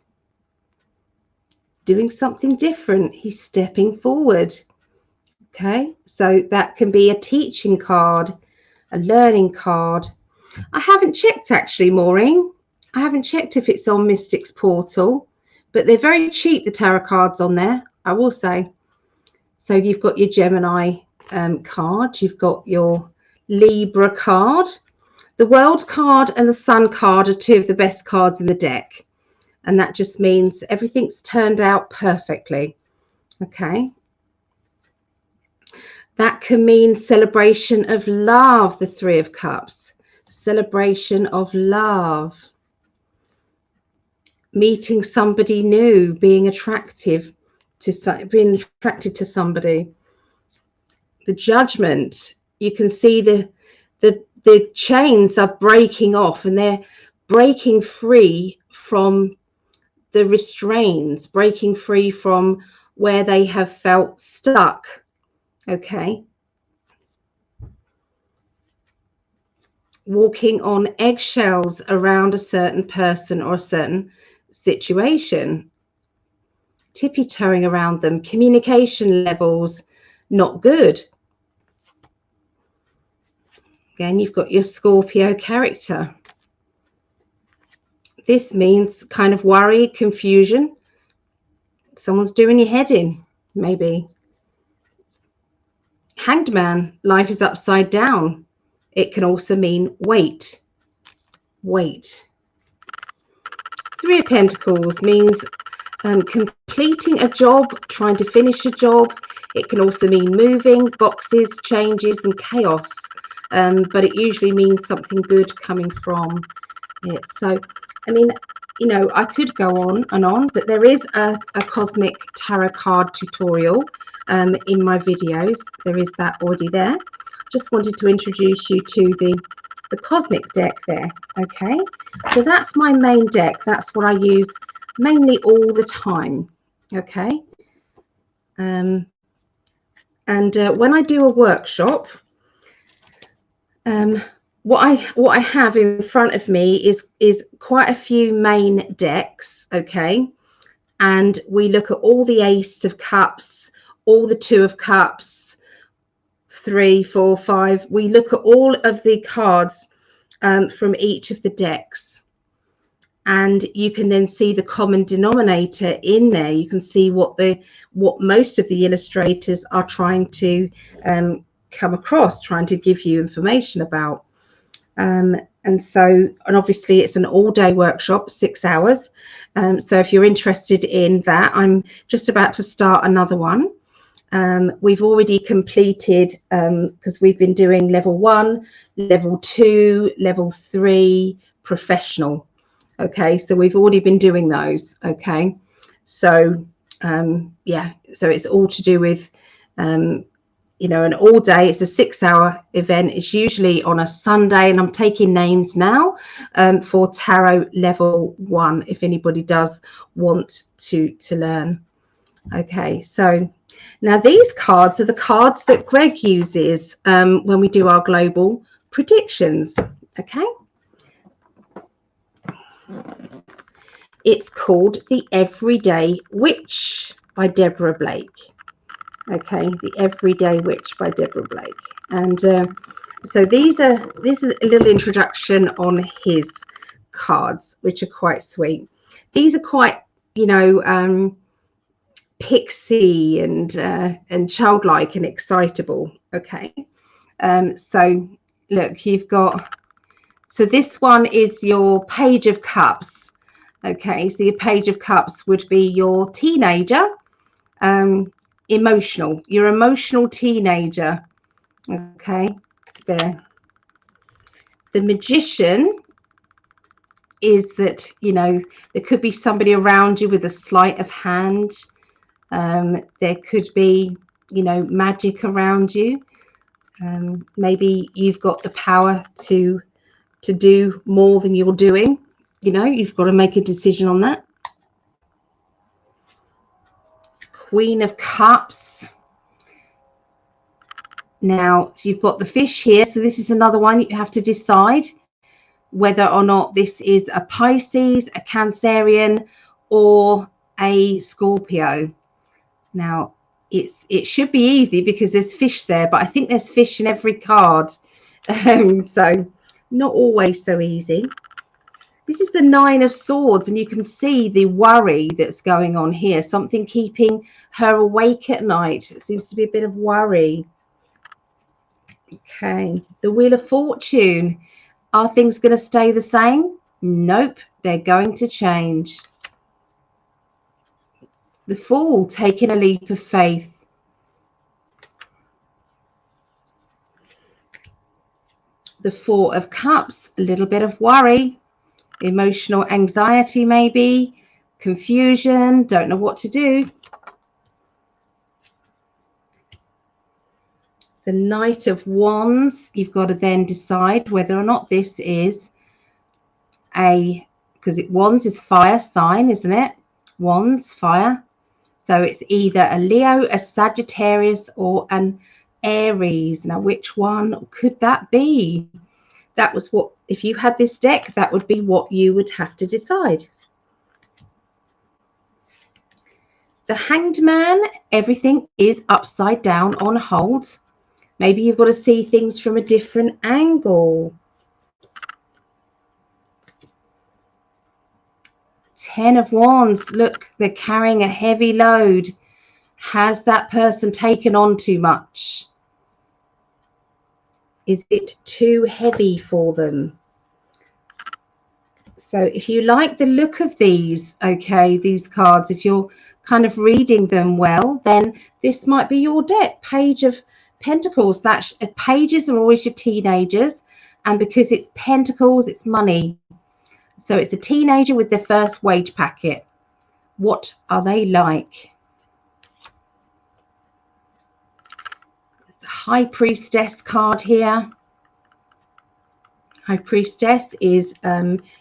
Doing something different. He's stepping forward. Okay, so that can be a teaching card, a learning card. I haven't checked actually, Maureen. I haven't checked if it's on Mystics Portal, but they're very cheap, the tarot cards on there, I will say. So you've got your Gemini card, you've got your Libra card. The World card and the Sun card are 2 of the best cards in the deck. And that just means everything's turned out perfectly. Okay. That can mean celebration of love, the 3 of Cups. Celebration of love. Meeting somebody new, being attracted to somebody. The Judgment, you can see the chains are breaking off, and they're breaking free from the restraints, breaking free from where they have felt stuck. Okay. Walking on eggshells around a certain person or a certain situation. Tippy-toeing around them. Communication levels not good. Again, you've got your Scorpio character. This means kind of worry, confusion. Someone's doing your head in, maybe. Hanged Man, life is upside down. It can also mean wait. Wait. 3 of Pentacles means completing a job, trying to finish a job. It can also mean moving, boxes, changes, and chaos. But it usually means something good coming from it. So, I mean, you know, I could go on and on, but there is a cosmic tarot card tutorial in my videos. There is that already there. Just wanted to introduce you to the cosmic deck there. Okay, so that's my main deck. That's what I use mainly all the time. Okay, and when I do a workshop, what I have in front of me is quite a few main decks. Okay, and we look at all the Ace of Cups, all the 2 of Cups, 3, 4, 5. We look at all of the cards from each of the decks, and you can then see the common denominator in there. You can see what most of the illustrators are trying to come across, trying to give you information about. And obviously it's an all-day workshop, 6 hours. So if you're interested in that, I'm just about to start another one. We've already completed, because we've been doing level 1, level 2, level 3, professional. Okay, so we've already been doing those. Okay, so yeah, so it's all to do with you know, an all day. It's a 6-hour event. It's usually on a Sunday, and I'm taking names now for tarot level 1 if anybody does want to learn. Okay, so now these cards are the cards that Greg uses when we do our global predictions. Okay, it's called The Everyday Witch by Deborah Blake. Okay, The Everyday Witch by Deborah Blake. And so this is a little introduction on his cards, which are quite sweet. These are quite, you know, pixie and childlike and excitable. Okay, so look, you've got, so this one is your Page of Cups. Okay, so your Page of Cups would be your teenager. emotional, your emotional teenager. Okay, there. The Magician is that, you know, there could be somebody around you with a sleight of hand. There could be, you know, magic around you. Maybe you've got the power to do more than you're doing. You know, you've got to make a decision on that. Queen of Cups. Now, so you've got the fish here. So this is another one you have to decide whether or not this is a Pisces, a Cancerian, or a Scorpio. Now, it should be easy because there's fish there, but I think there's fish in every card. So not always so easy. This is the Nine of Swords, and you can see the worry that's going on here. Something keeping her awake at night. It seems to be a bit of worry. Okay, the Wheel of Fortune. Are things going to stay the same? Nope, they're going to change. The Fool, taking a leap of faith. The Four of Cups, a little bit of worry. Emotional anxiety maybe. Confusion, don't know what to do. The Knight of Wands, you've got to then decide whether or not this is because Wands is fire sign, isn't it? Wands, fire. So it's either a Leo, a Sagittarius, or an Aries. Now, which one could that be? That was what, if you had this deck, that would be what you would have to decide. The Hanged Man, everything is upside down on hold. Maybe you've got to see things from a different angle. 10 of Wands, look, they're carrying a heavy load. Has that person taken on too much? Is it too heavy for them? So if you like the look of these, okay, these cards, if you're kind of reading them well, then this might be your deck. Page of Pentacles. Pages are always your teenagers, and because it's Pentacles, it's money. So it's a teenager with their first wage packet. What are they like? The High Priestess card here. High Priestess is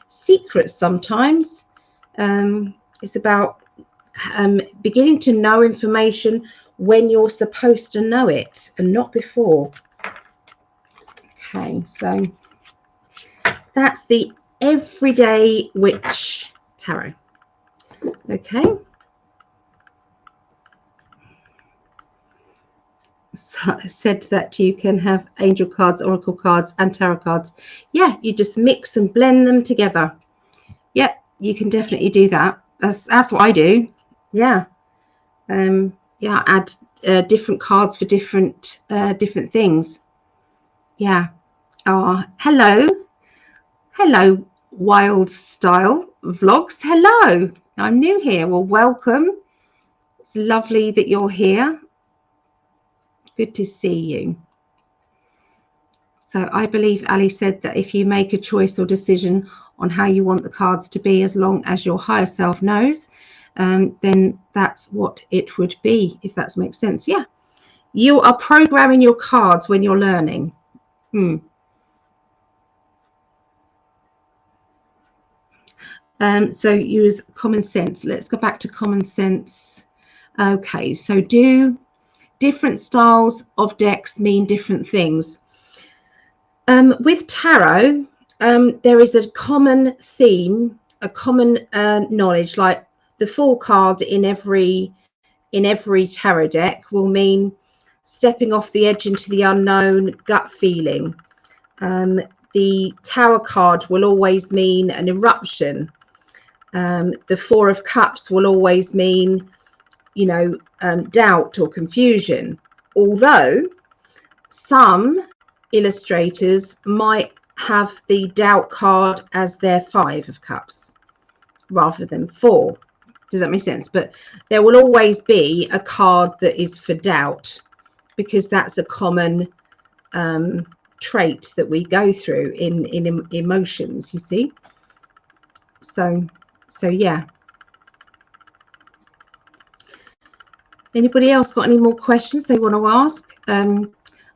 secrets sometimes. It's about beginning to know information when you're supposed to know it and not before. Okay, so that's the Everyday Witch Tarot. Okay. So I said that you can have angel cards, oracle cards, and tarot cards. Yeah, you just mix and blend them together. Yep, you can definitely do that. That's what I do. Yeah. Yeah, add different cards for different things. Yeah. Oh, hello Wild Style Vlogs. Hello, I'm new here. Well, welcome. It's lovely that you're here. Good to see you. So I believe Ali said that if you make a choice or decision on how you want the cards to be, as long as your higher self knows, then that's what it would be, if that makes sense. Yeah, you are programming your cards when you're learning. So use common sense. Let's go back to common sense. Okay, so do different styles of decks mean different things? With tarot, there is a common theme, a common knowledge. Like the Fool card in every tarot deck will mean stepping off the edge into the unknown, gut feeling. The Tower card will always mean an eruption. The Four of Cups will always mean, you know, doubt or confusion. Although some illustrators might have the doubt card as their Five of Cups rather than 4. Does that make sense? But there will always be a card that is for doubt, because that's a common trait that we go through in emotions, you see. So yeah. Anybody else got any more questions they want to ask? I'm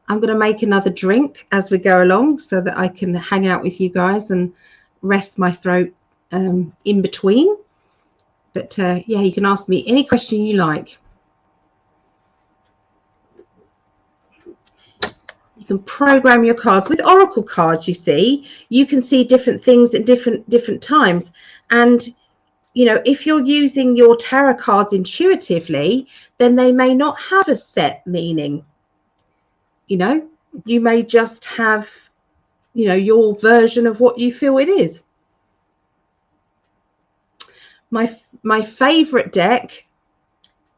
going to make another drink as we go along so that I can hang out with you guys and rest my throat in between. But yeah, you can ask me any question you like. You can program your cards with oracle cards. You see, you can see different things at different times. And you know, if you're using your tarot cards intuitively, then they may not have a set meaning. You know, you may just have, you know, your version of what you feel it is. My favorite deck,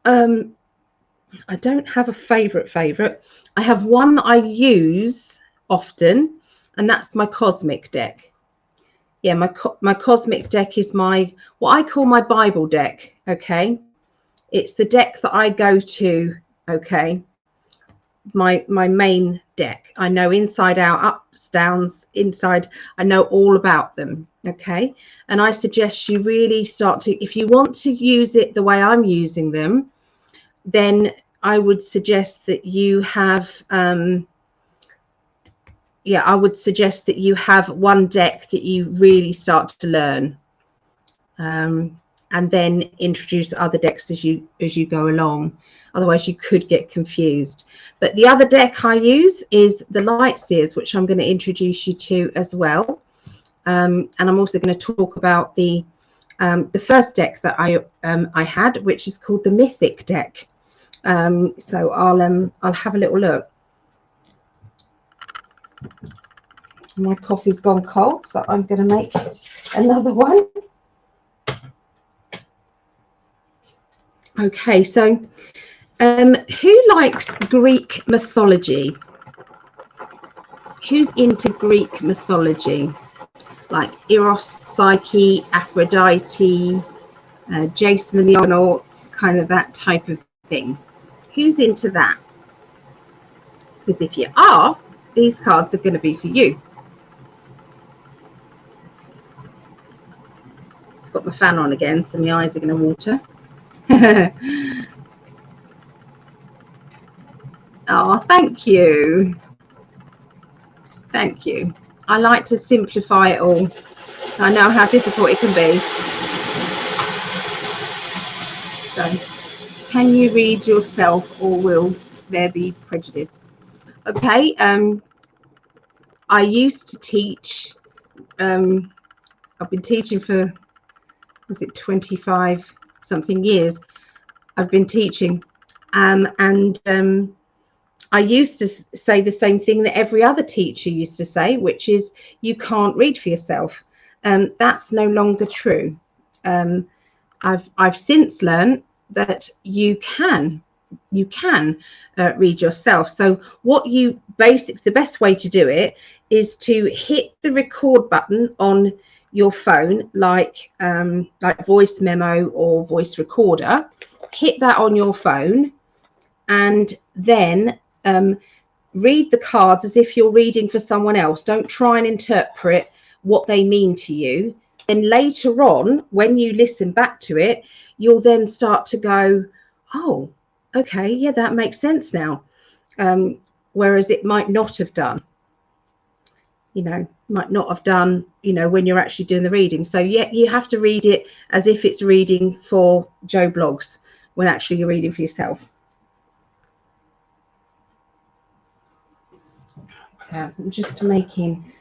I don't have a favorite. I have one that I use often, and that's my cosmic deck. Yeah, my cosmic deck is what I call my Bible deck. Okay, it's the deck that I go to. Okay, my main deck. I know inside out, ups, downs, inside. I know all about them. Okay, and I suggest you really start to, if you want to use it the way I'm using them, then I would suggest that you have I would suggest that you have one deck that you really start to learn, and then introduce other decks as you go along. Otherwise you could get confused. But the other deck I use is the Light Seers, which I'm going to introduce you to as well, and I'm also going to talk about the first deck that I had, which is called the Mythic deck. So I'll have a little look. My coffee's gone cold, so I'm going to make another one. Okay, so who likes Greek mythology? Who's into Greek mythology? Like Eros, Psyche, Aphrodite, Jason and the Argonauts, kind of that type of thing. Who's into that? Because if you are, these cards are going to be for you. I've got my fan on again, so my eyes are going to water. Oh, thank you. Thank you. I like to simplify it all. I know how difficult it can be. So, can you read yourself, or will there be prejudice? Okay. I used to teach. I've been teaching for, was it 25 something years? I've been teaching, and I used to say the same thing that every other teacher used to say, which is you can't read for yourself. That's no longer true. I've since learned that you can read yourself. So what the best way to do it is to hit the record button on your phone, like voice memo or voice recorder. Hit that on your phone, and then read the cards as if you're reading for someone else. Don't try and interpret what they mean to you. And later on, when you listen back to it, you'll then start to go, oh, okay, yeah, that makes sense now. Whereas it might not have done, when you're actually doing the reading. So yeah, you have to read it as if it's reading for Joe Blogs when actually you're reading for yourself. I'm just making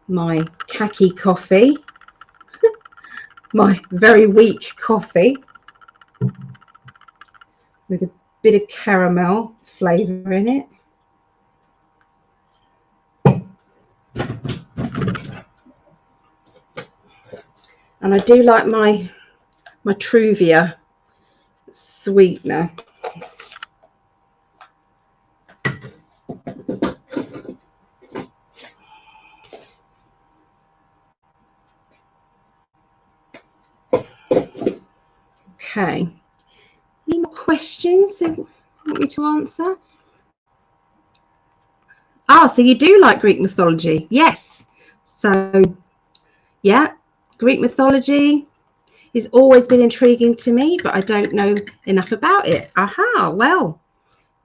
my khaki coffee, my very weak coffee, with a bit of caramel flavour in it. And I do like my Truvia sweetener. Okay. Any more questions that you want me to answer? So you do like Greek mythology? Yes. So, yeah, Greek mythology has always been intriguing to me, but I don't know enough about it. Aha, well,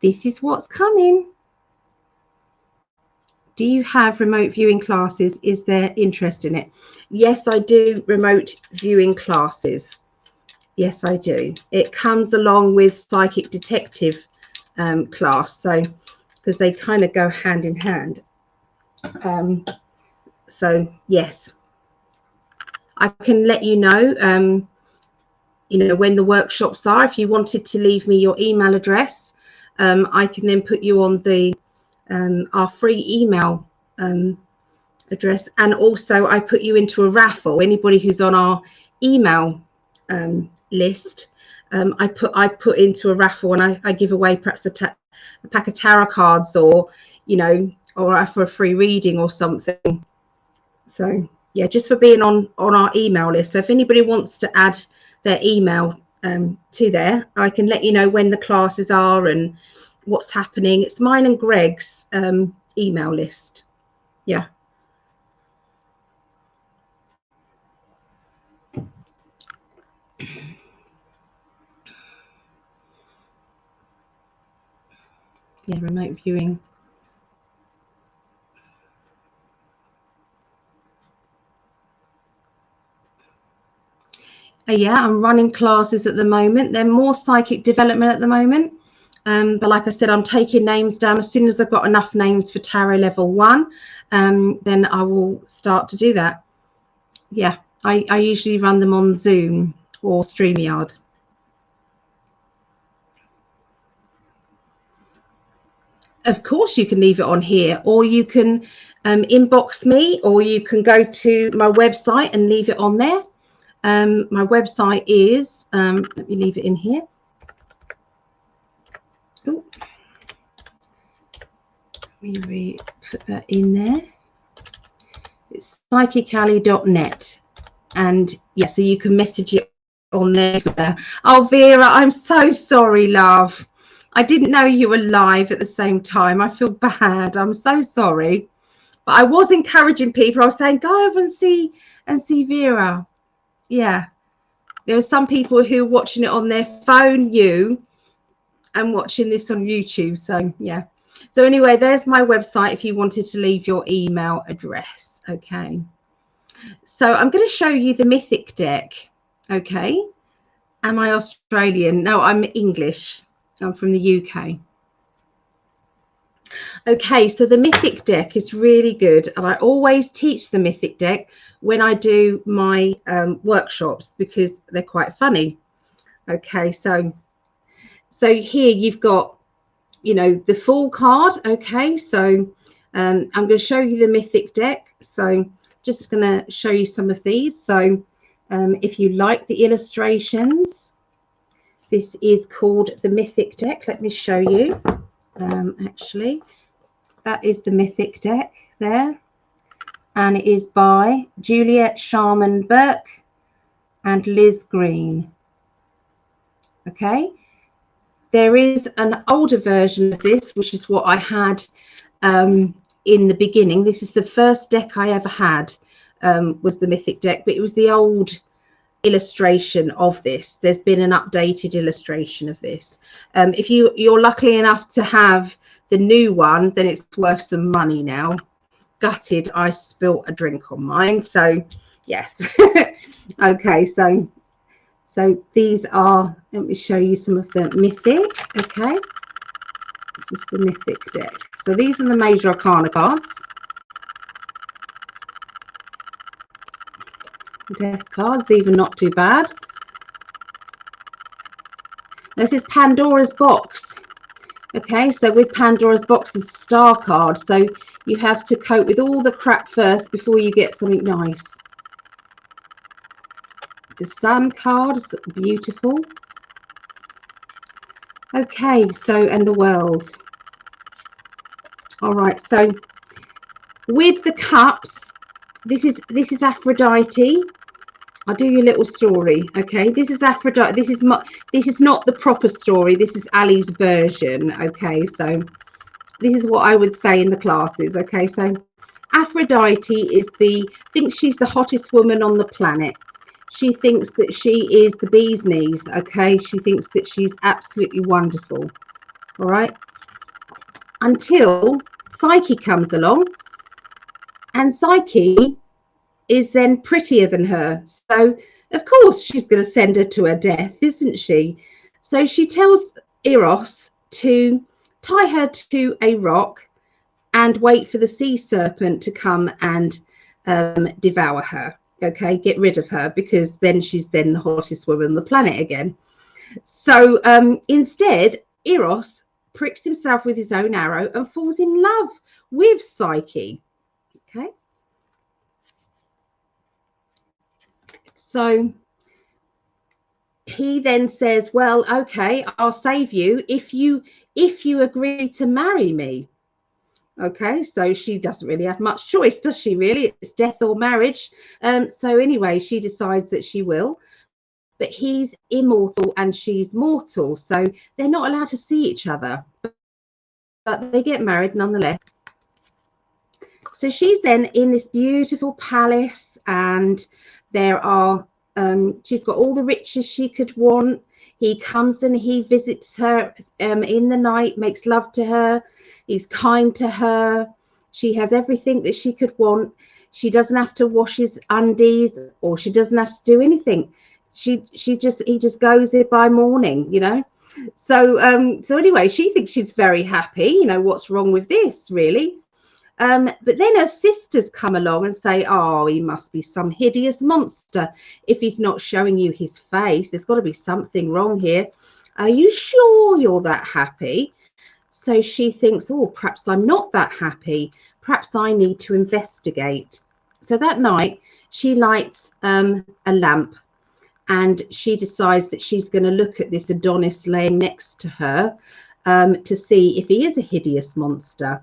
this is what's coming. Do you have remote viewing classes? Is there interest in it? Yes, I do remote viewing classes. Yes, I do. It comes along with psychic detective class, so because they kind of go hand in hand. So yes, I can let you know, when the workshops are. If you wanted to leave me your email address, I can then put you on the our free email address, and also I put you into a raffle. Anybody who's on our email list, I put into a raffle, and I give away perhaps a pack of tarot cards, or or for a free reading or something. So yeah, just for being on our email list. So if anybody wants to add their email to there, I can let you know when the classes are and what's happening. It's mine and Greg's email list. Yeah. Yeah, remote viewing. Yeah, I'm running classes at the moment. They're more psychic development at the moment. But like I said, I'm taking names down. As soon as I've got enough names for Tarot Level 1, then I will start to do that. Yeah, I usually run them on Zoom or StreamYard. Of course, you can leave it on here, or you can inbox me, or you can go to my website and leave it on there. My website is, let me leave it in here. Oh, let me put that in there. It's psychically.net, and yeah, so you can message it on there. Oh, Vera, I'm so sorry, love. I didn't know you were live at the same time. I feel bad. I'm so sorry. But I was encouraging people. I was saying, go over and see Vera. Yeah. There were some people who were watching it on their phone, and watching this on YouTube. So yeah. So anyway, there's my website if you wanted to leave your email address. Okay. So I'm going to show you the Mythic deck. Okay. Am I Australian? No, I'm English. I'm from the UK. Okay, so the Mythic deck is really good, and I always teach the Mythic deck when I do my workshops because they're quite funny. Okay, so here you've got, the full card. Okay, so I'm going to show you the Mythic deck. So just going to show you some of these. So if you like the illustrations, this is called the Mythic deck. Let me show you. Actually, that is the Mythic deck there, and it is by Juliet Sharman Burke and Liz Green. Okay, there is an older version of this, which is what I had in the beginning. This is the first deck I ever had, was the Mythic deck, but it was the old illustration of this. There's been an updated illustration of this. If you're lucky enough to have the new one, then it's worth some money now. Gutted, I spilt a drink on mine. So yes. Okay, so these are, let me show you some of the Mythic. Okay, this is the Mythic deck. So these are the major arcana cards. Death cards, even not too bad. This is Pandora's box. Okay, so with Pandora's box is the star card, so you have to cope with all the crap first before you get something nice. The Sun card is beautiful. Okay, so, and the World. All right, so with the cups, this is Aphrodite. I'll do you a little story. Okay, this is Aphrodite. This is not the proper story. This is Ali's version. Okay, so this is what I would say in the classes. Okay, so Aphrodite thinks she's the hottest woman on the planet. She thinks that she is the bee's knees. Okay, she thinks that she's absolutely wonderful. All right, until Psyche comes along, and Psyche is then prettier than her. So of course she's going to send her to her death, isn't she? So she tells Eros to tie her to a rock and wait for the sea serpent to come and devour her. Okay, get rid of her, because then she's then the hottest woman on the planet again. So instead, Eros pricks himself with his own arrow and falls in love with Psyche. Okay. So he then says, well, okay, I'll save you if you agree to marry me. Okay, so she doesn't really have much choice, does she, really? It's death or marriage. So anyway, she decides that she will. But he's immortal and she's mortal, so they're not allowed to see each other. But they get married nonetheless. So she's then in this beautiful palace, and there are she's got all the riches she could want. He comes and he visits her in the night, makes love to her. He's kind to her. She has everything that she could want. She doesn't have to wash his undies, or she doesn't have to do anything. He just goes there by morning, you know. So anyway, she thinks she's very happy. You know, what's wrong with this, really? But then her sisters come along and say, oh, he must be some hideous monster if he's not showing you his face. There's got to be something wrong here. Are you sure you're that happy? So she thinks, oh, perhaps I'm not that happy. Perhaps I need to investigate. So that night she lights a lamp, and she decides that she's going to look at this Adonis laying next to her to see if he is a hideous monster,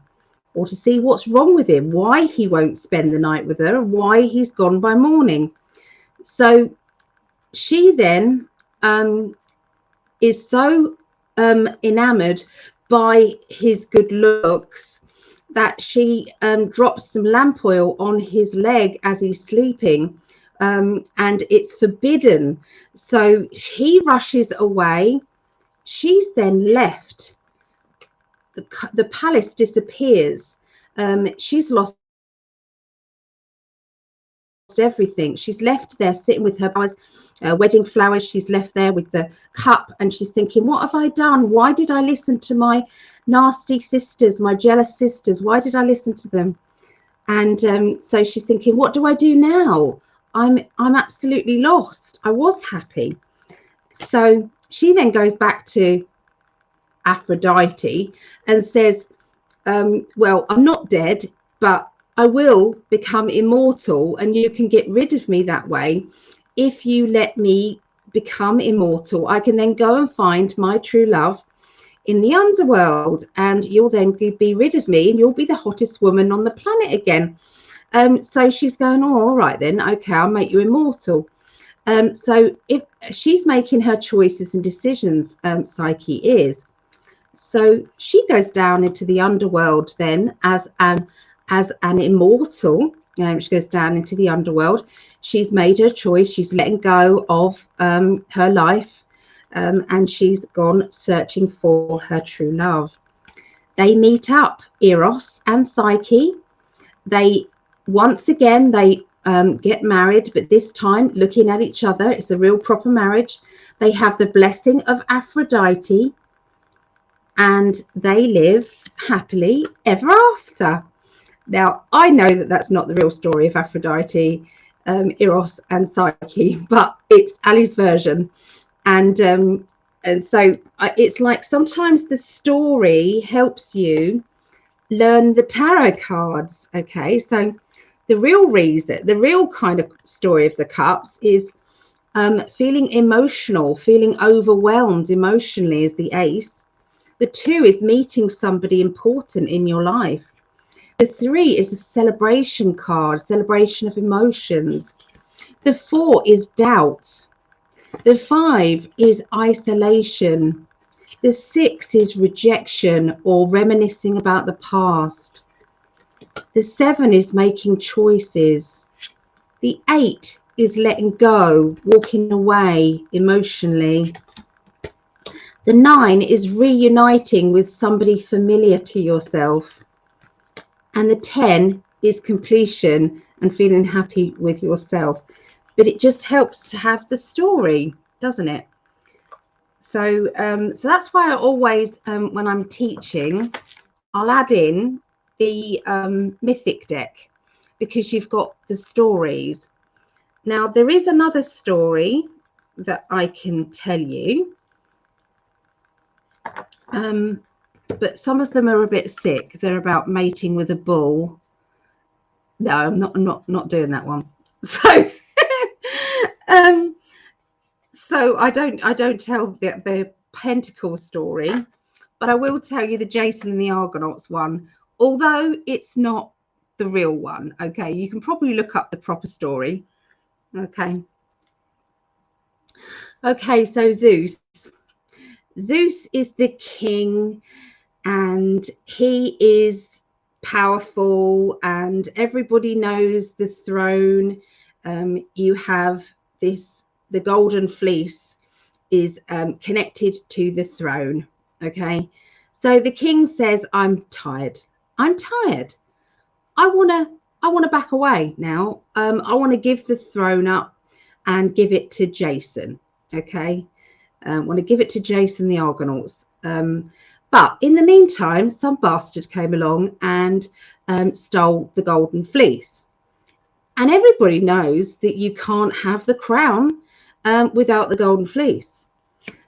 or to see what's wrong with him, why he won't spend the night with her, why he's gone by morning. So she then is so enamored by his good looks that she drops some lamp oil on his leg as he's sleeping, and it's forbidden. So he rushes away. She's then left. The palace disappears. She's lost everything. She's left there sitting with her wedding flowers. She's left there with the cup, and she's thinking, what have I done? Why did I listen to my nasty sisters, my jealous sisters? Why did I listen to them? And so she's thinking, what do I do now? I'm absolutely lost. I was happy. So she then goes back to Aphrodite and says, well, I'm not dead, but I will become immortal, and you can get rid of me that way. If you let me become immortal, I can then go and find my true love in the underworld, and you'll then be rid of me, and you'll be the hottest woman on the planet again. So she's going, oh, all right then, okay, I'll make you immortal. So if she's making her choices and decisions, Psyche is. So she goes down into the underworld then as an immortal. She goes down into the underworld. She's made her choice. She's letting go of her life, and she's gone searching for her true love. They meet up, Eros and Psyche. Once again they get married, but this time looking at each other. It's a real proper marriage. They have the blessing of Aphrodite, and they live happily ever after. Now, I know that that's not the real story of Aphrodite, Eros and Psyche, but it's Ali's version. And so it's like sometimes the story helps you learn the tarot cards. Okay, so the real reason, the real kind of story of the cups is feeling emotional, feeling overwhelmed emotionally is the ace. The 2 is meeting somebody important in your life. The 3 is a celebration card, celebration of emotions. The 4 is doubt. The 5 is isolation. The 6 is rejection or reminiscing about the past. The 7 is making choices. The 8 is letting go, walking away emotionally. The 9 is reuniting with somebody familiar to yourself. And the 10 is completion and feeling happy with yourself. But it just helps to have the story, doesn't it? So that's why I always, when I'm teaching, I'll add in the mythic deck, because you've got the stories. Now, there is another story that I can tell you, but some of them are a bit sick. They're about mating with a bull. No, I'm not doing that one. So so I don't tell the Pentacle story, but I will tell you the Jason and the Argonauts one, although it's not the real one. Okay, you can probably look up the proper story. Okay, so Zeus is the king, and he is powerful, and everybody knows the throne. You have the golden fleece is connected to the throne. Okay, so the king says, I'm tired. I want to back away now. I want to give the throne up and give it to Jason. Okay, want to give it to Jason the Argonauts. But in the meantime, some bastard came along and stole the golden fleece. And everybody knows that you can't have the crown without the golden fleece.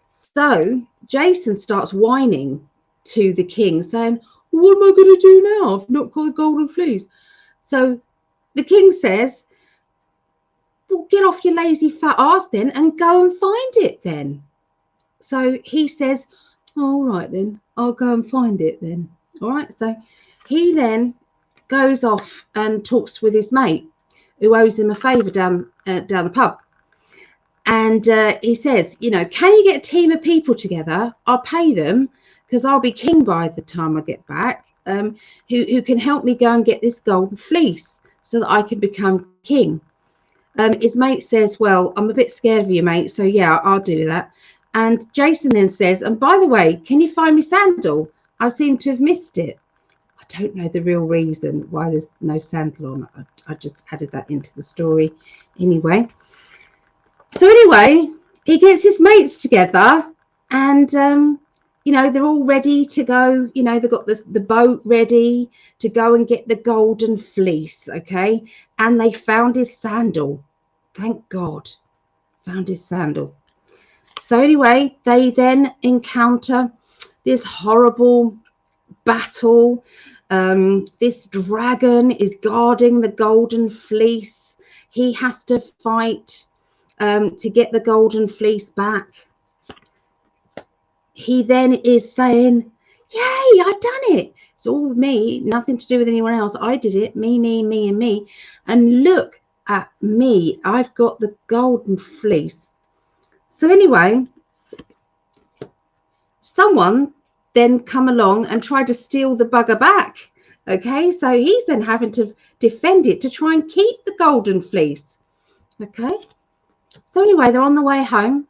So Jason starts whining to the king, saying, what am I going to do now? I've not got the golden fleece. So the king says, well, get off your lazy fat ass then and go and find it then. So he says, all right then, I'll go and find it then. All right, so he then goes off and talks with his mate who owes him a favour down the pub. And he says, you know, can you get a team of people together? I'll pay them, because I'll be king by the time I get back, who can help me go and get this golden fleece so that I can become king. His mate says, well, I'm a bit scared of you, mate, so yeah, I'll do that. And Jason then says, and by the way, can you find me sandal? I seem to have missed it. I don't know the real reason why there's no sandal on. I just added that into the story anyway. So anyway, he gets his mates together, and you know, they're all ready to go. You know, they've got the boat ready to go and get the golden fleece. Okay, and they found his sandal. Thank God, found his sandal. So anyway, they then encounter this horrible battle. This dragon is guarding the golden fleece. He has to fight to get the golden fleece back. He then is saying, yay, I've done it. It's all me, nothing to do with anyone else. I did it, me, and me. And look at me, I've got the golden fleece. So anyway, someone then come along and try to steal the bugger back. Okay, so he's then having to defend it to try and keep the golden fleece. Okay, so anyway, they're on the way home,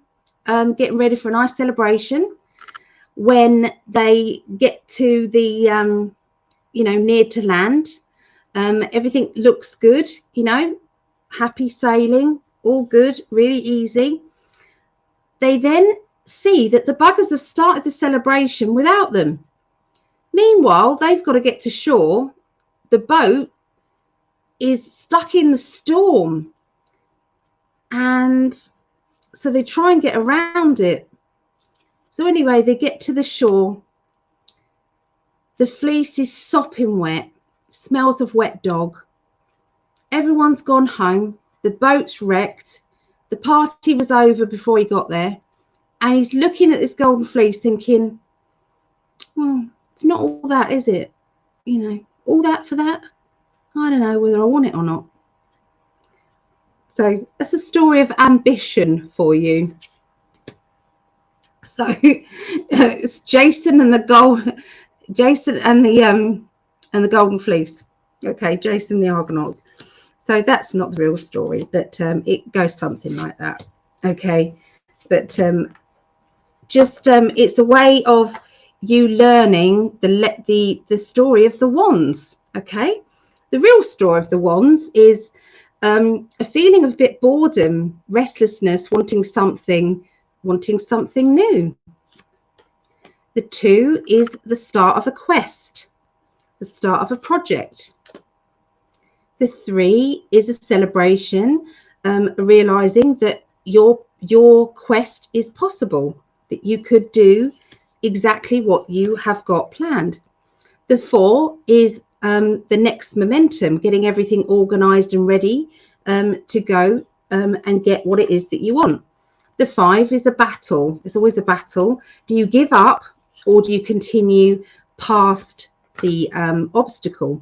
getting ready for a nice celebration. When they get to the, you know, near to land, everything looks good, you know, happy sailing, all good, really easy. They then see that the buggers have started the celebration without them. Meanwhile, they've got to get to shore. The boat is stuck in the storm, and so they try and get around it. So anyway, they get to the shore. The fleece is sopping wet, smells of wet dog. Everyone's gone home. The boat's wrecked. The party was over before he got there. And he's looking at this golden fleece thinking, well, it's not all that, is it? You know, all that for that? I don't know whether I want it or not. So that's a story of ambition for you. So it's Jason and the Golden Fleece. Okay, Jason the Argonauts. So that's not the real story, but it goes something like that. Okay, but it's a way of you learning the story of the wands. Okay, the real story of the wands is a feeling of a bit boredom, restlessness, wanting something new. The 2 is the start of a quest, the start of a project. The 3 is a celebration, realizing that your quest is possible, that you could do exactly what you have got planned. The 4 is the next momentum, getting everything organized and ready to go and get what it is that you want. The 5 is a battle. It's always a battle. Do you give up or do you continue past the obstacle?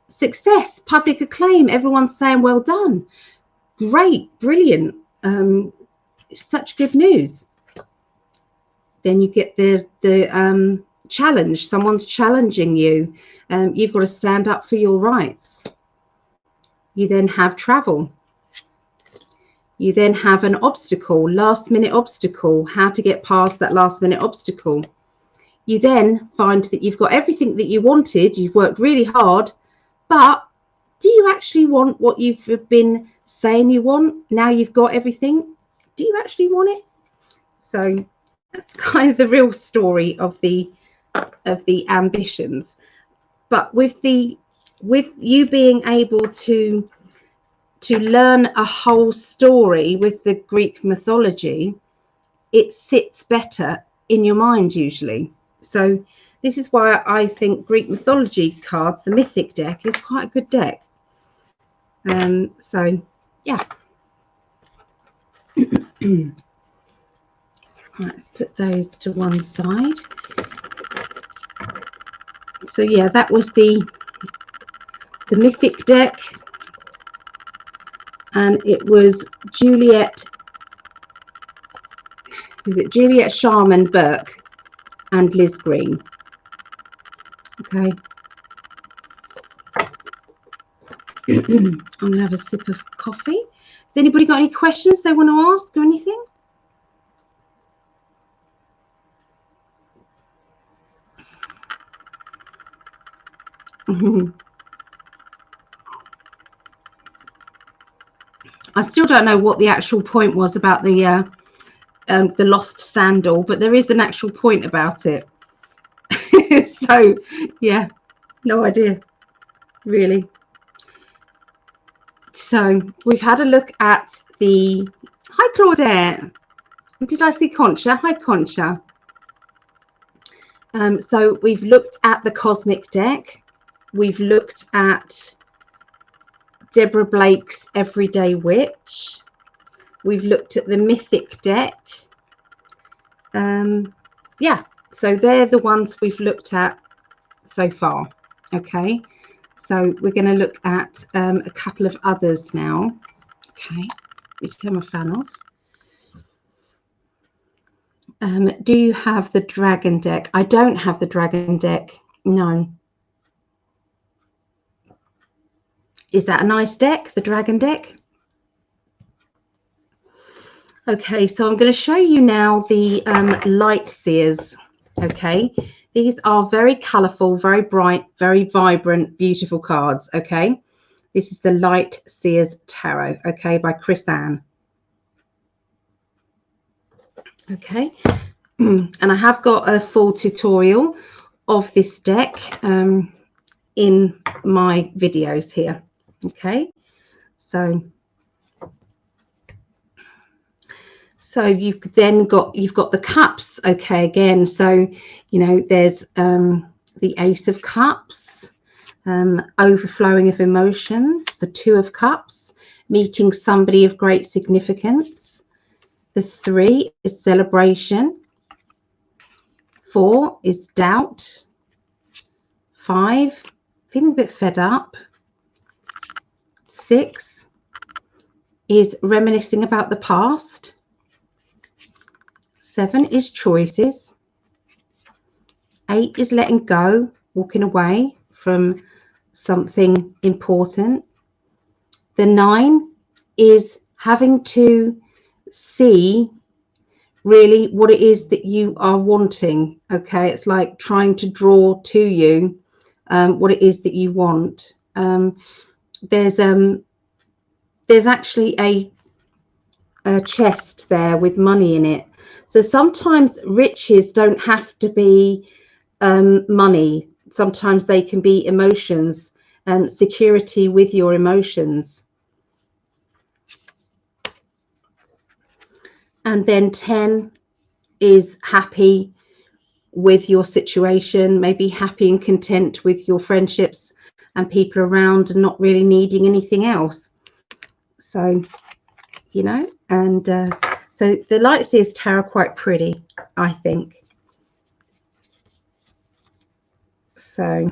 Success, public acclaim, everyone's saying well done, great, brilliant, such good news. Then you get the challenge. Someone's challenging you. You've got to stand up for your rights. You then have travel. You then have an obstacle, last minute obstacle, how to get past that last minute obstacle. You then find that you've got everything that you wanted. You've worked really hard, but do you actually want what you've been saying you want? Now you've got everything. Do you actually want it? So that's kind of the real story of the ambitions. But with you being able to learn a whole story with the Greek mythology, it sits better in your mind usually. So this is why I think Greek mythology cards, the mythic deck, is quite a good deck. So yeah. Right, let's put those to one side. So yeah, that was the mythic deck, and it was Juliet Sharman Burke and Liz Green. Okay. I'm going to have a sip of coffee. Has anybody got any questions they want to ask or anything? I still don't know what the actual point was about the lost sandal, but there is an actual point about it. So yeah, no idea really. So we've had a look at the hi Claudette. Did I see Concha? Hi Concha. So we've looked at the cosmic deck. We've looked at Deborah Blake's Everyday Witch. We've looked at the mythic deck. Yeah, so they're the ones we've looked at so far. Okay, so we're going to look at a couple of others now. Okay, let's turn my fan off. Do you have the dragon deck? I don't have the dragon deck. No. Is that a nice deck, the dragon deck? Okay, so I'm going to show you now the light seers. Okay, these are very colorful, very bright, very vibrant, beautiful cards. Okay, this is the Light Seers Tarot. Okay, by Chris Ann. Okay, and I have got a full tutorial of this deck in my videos here. Okay, so you've got the cups. Okay, again, so you know there's the Ace of Cups, overflowing of emotions, the Two of Cups, meeting somebody of great significance. The 3 is celebration. 4 is doubt. 5, feeling a bit fed up. 6 is reminiscing about the past. 7 is choices. 8 is letting go, walking away from something important. The 9 is having to see really what it is that you are wanting. Okay, it's like trying to draw to you what it is that you want. There's actually a chest there with money in it. So sometimes riches don't have to be money. Sometimes they can be emotions, security with your emotions. And then 10 is happy with your situation, maybe happy and content with your friendships and people around and not really needing anything else. So, you know, and so the Lightseers Tarot are quite pretty, I think. So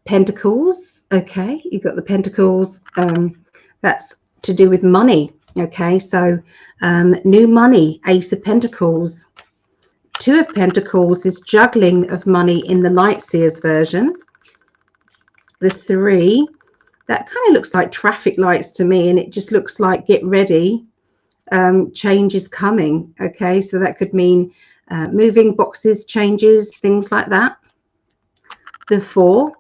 Pentacles, okay, you've got the Pentacles, that's to do with money. Okay, so new money, Ace of Pentacles. 2 of Pentacles is juggling of money in the Lightseers version. The 3, that kind of looks like traffic lights to me, and it just looks like get ready, change is coming. Okay, so that could mean moving boxes, changes, things like that. The 4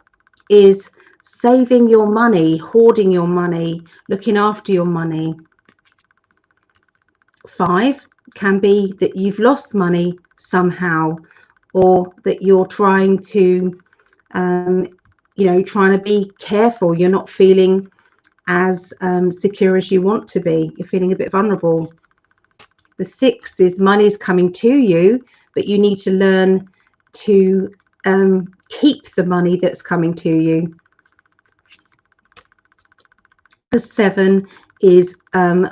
is saving your money, hoarding your money, looking after your money. 5 can be that you've lost money somehow, or that you're trying to, you know, trying to be careful. You're not feeling as secure as you want to be. You're feeling a bit vulnerable. The 6 is money's coming to you, but you need to learn to keep the money that's coming to you. The 7 is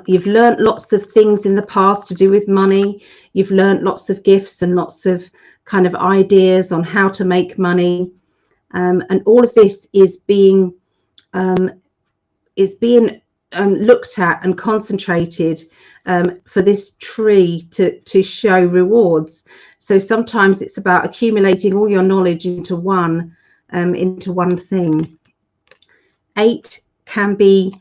you've learned lots of things in the past to do with money. You've learned lots of gifts and lots of kind of ideas on how to make money, and all of this is being looked at and concentrated for this tree to show rewards. So sometimes it's about accumulating all your knowledge into one thing. 8 can be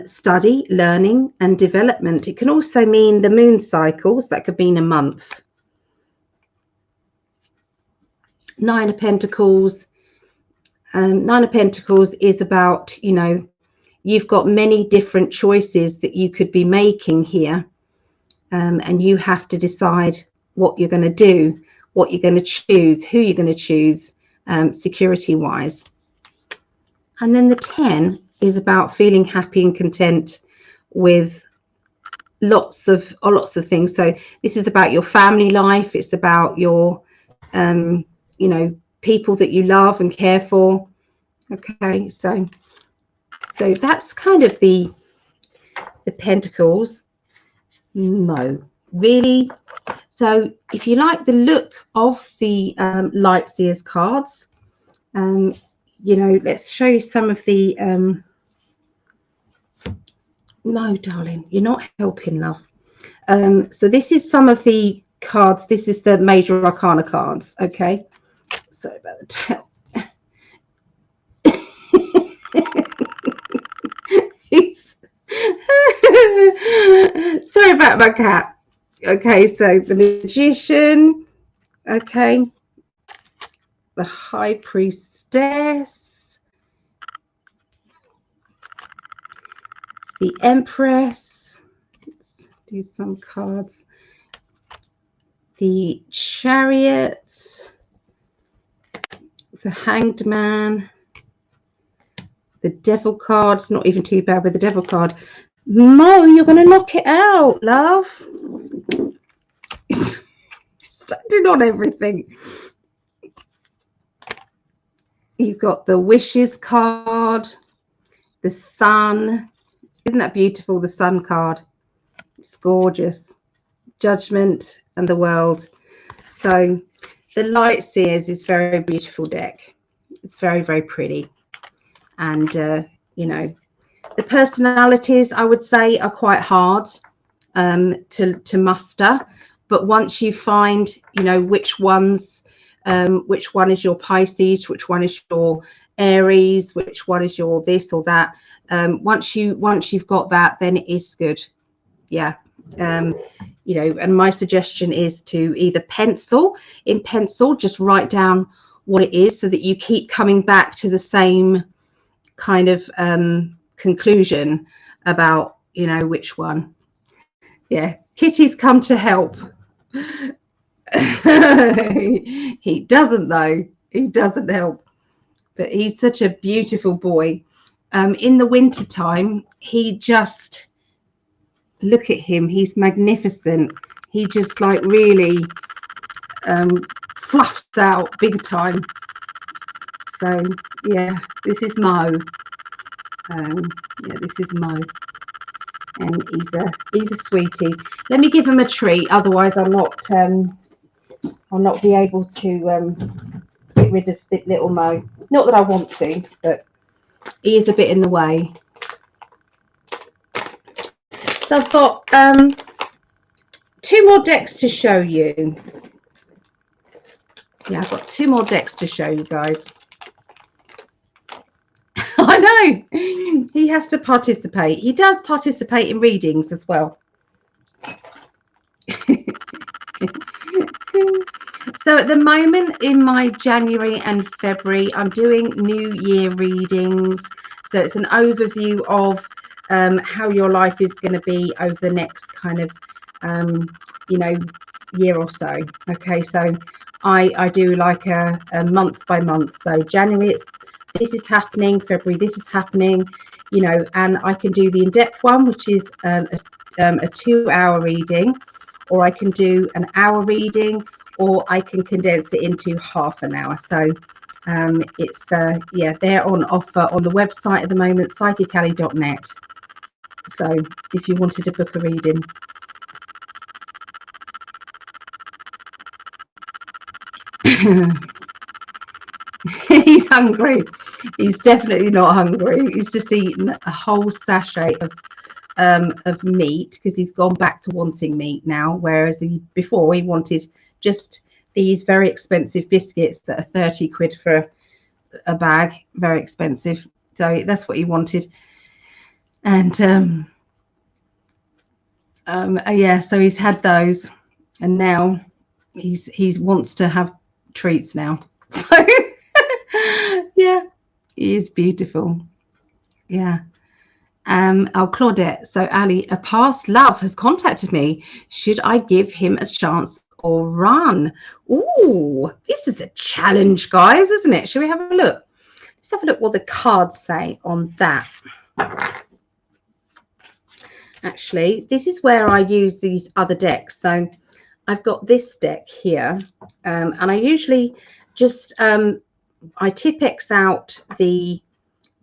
study, learning and development. It can also mean the moon cycles. That could mean a month. 9 of Pentacles. 9 of Pentacles is about, you know, you've got many different choices that you could be making here, and you have to decide what you're going to do, what you're going to choose, who you're going to choose, security wise. And then the 10 is about feeling happy and content with lots of things. So this is about your family life. It's about your you know, people that you love and care for. Okay, so that's kind of the Pentacles. No, really. So if you like the look of the Lightseers cards, you know, let's show you some of the no, darling, you're not helping, love. So this is some of the cards. This is the major arcana cards. Okay, sorry about the tail. Sorry about my cat. Okay, so the Magician. Okay, the High Priestess, the Empress. Let's do some cards. The Chariot, the Hanged Man, the Devil card. It's not even too bad with the Devil card. Mo, you're going to knock it out, love. It's standing on everything. You've got the Wishes card, the Sun. Isn't that beautiful, the Sun card? It's gorgeous. Judgment and the World. So the Lightseers is very beautiful deck. It's very, very pretty. And, you know, The personalities, I would say, are quite hard to muster, but once you find, you know, which one is your Pisces, which one is your Aries, which one is your this or that, once you've got that, then it is good. Yeah. You know, and my suggestion is to either pencil, just write down what it is, so that you keep coming back to the same kind of conclusion about, you know, which one. Yeah, Kitty's come to help. He doesn't, though. He doesn't help, but he's such a beautiful boy. In the winter time, he just, look at him, he's magnificent. He just like really fluffs out big time. So yeah, this is Mo. Yeah, this is Mo, and he's a sweetie. Let me give him a treat, otherwise I'll not be able to get rid of little Mo. Not that I want to, but he is a bit in the way. So I've got 2 more decks to show you. Yeah, I've got 2 more decks to show you guys. I know, he has to participate. He does participate in readings as well. So at the moment in my January and February, I'm doing New Year readings. So it's an overview of how your life is going to be over the next kind of, you know, year or so. Okay, so I do like a month by month. So January, it's this is happening. February, this is happening. You know, and I can do the in-depth one, which is a 2-hour reading, or I can do an hour reading, or I can condense it into half an hour. So it's yeah, they're on offer on the website at the moment, psychically.net. So if you wanted to book a reading. He's hungry. He's definitely not hungry. He's just eaten a whole sachet of meat, because he's gone back to wanting meat now, whereas before he wanted just these very expensive biscuits that are 30 quid for a bag, very expensive. So that's what he wanted. And yeah, so he's had those, and now he wants to have treats now. So yeah, he is beautiful. Yeah. Oh, Claudette. So Ali, a past love has contacted me. Should I give him a chance or run? Ooh, this is a challenge, guys, isn't it? Should we have a look? Let's have a look what the cards say on that. Actually, this is where I use these other decks. So I've got this deck here, and I usually just I Tipp-Ex out the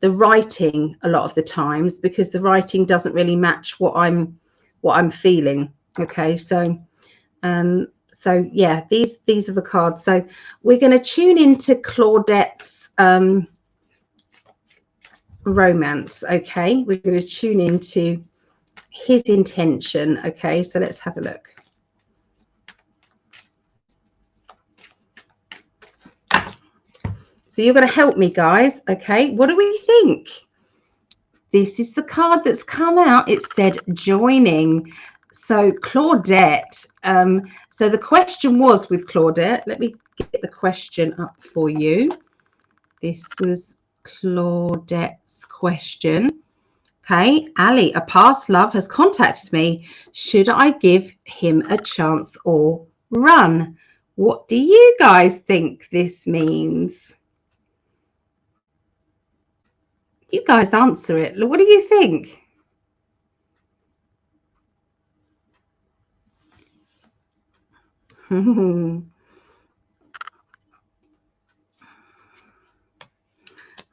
writing a lot of the times, because the writing doesn't really match what I'm feeling. Okay, so so yeah, these are the cards. So we're going to tune into Claudette's romance. Okay, we're going to tune into his intention. Okay, so let's have a look. So you're going to help me, guys. Okay, what do we think? This is the card that's come out. It said joining. So Claudette. So the question was with Claudette. Let me get the question up for you. This was Claudette's question. Okay, Ali, a past love has contacted me. Should I give him a chance or run? What do you guys think this means? You guys answer it. What do you think?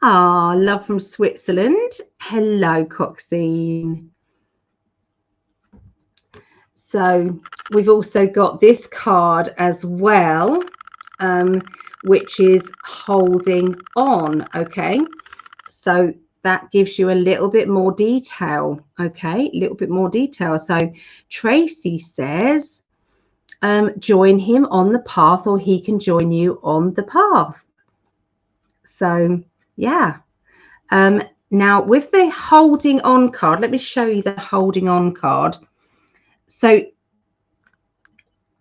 Ah, love from Switzerland. Hello, Coxine. So we've also got this card as well, which is holding on. Okay, so that gives you a little bit more detail. Okay, a little bit more detail. So Tracy says, join him on the path, or he can join you on the path. So yeah. Now with the holding on card, let me show you the holding on card. So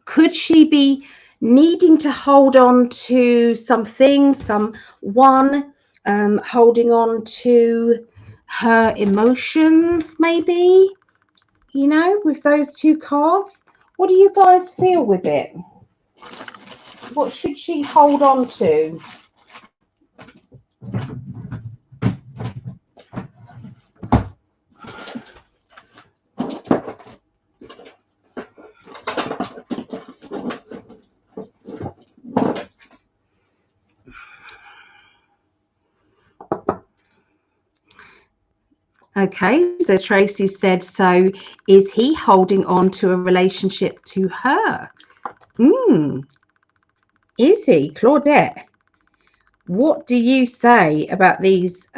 could she be needing to hold on to something, someone, holding on to her emotions, maybe, you know, with those two cards? What do you guys feel with it? What should she hold on to? Okay, so Tracy said, so is he holding on to a relationship to her? Is he? Claudette, what do you say about these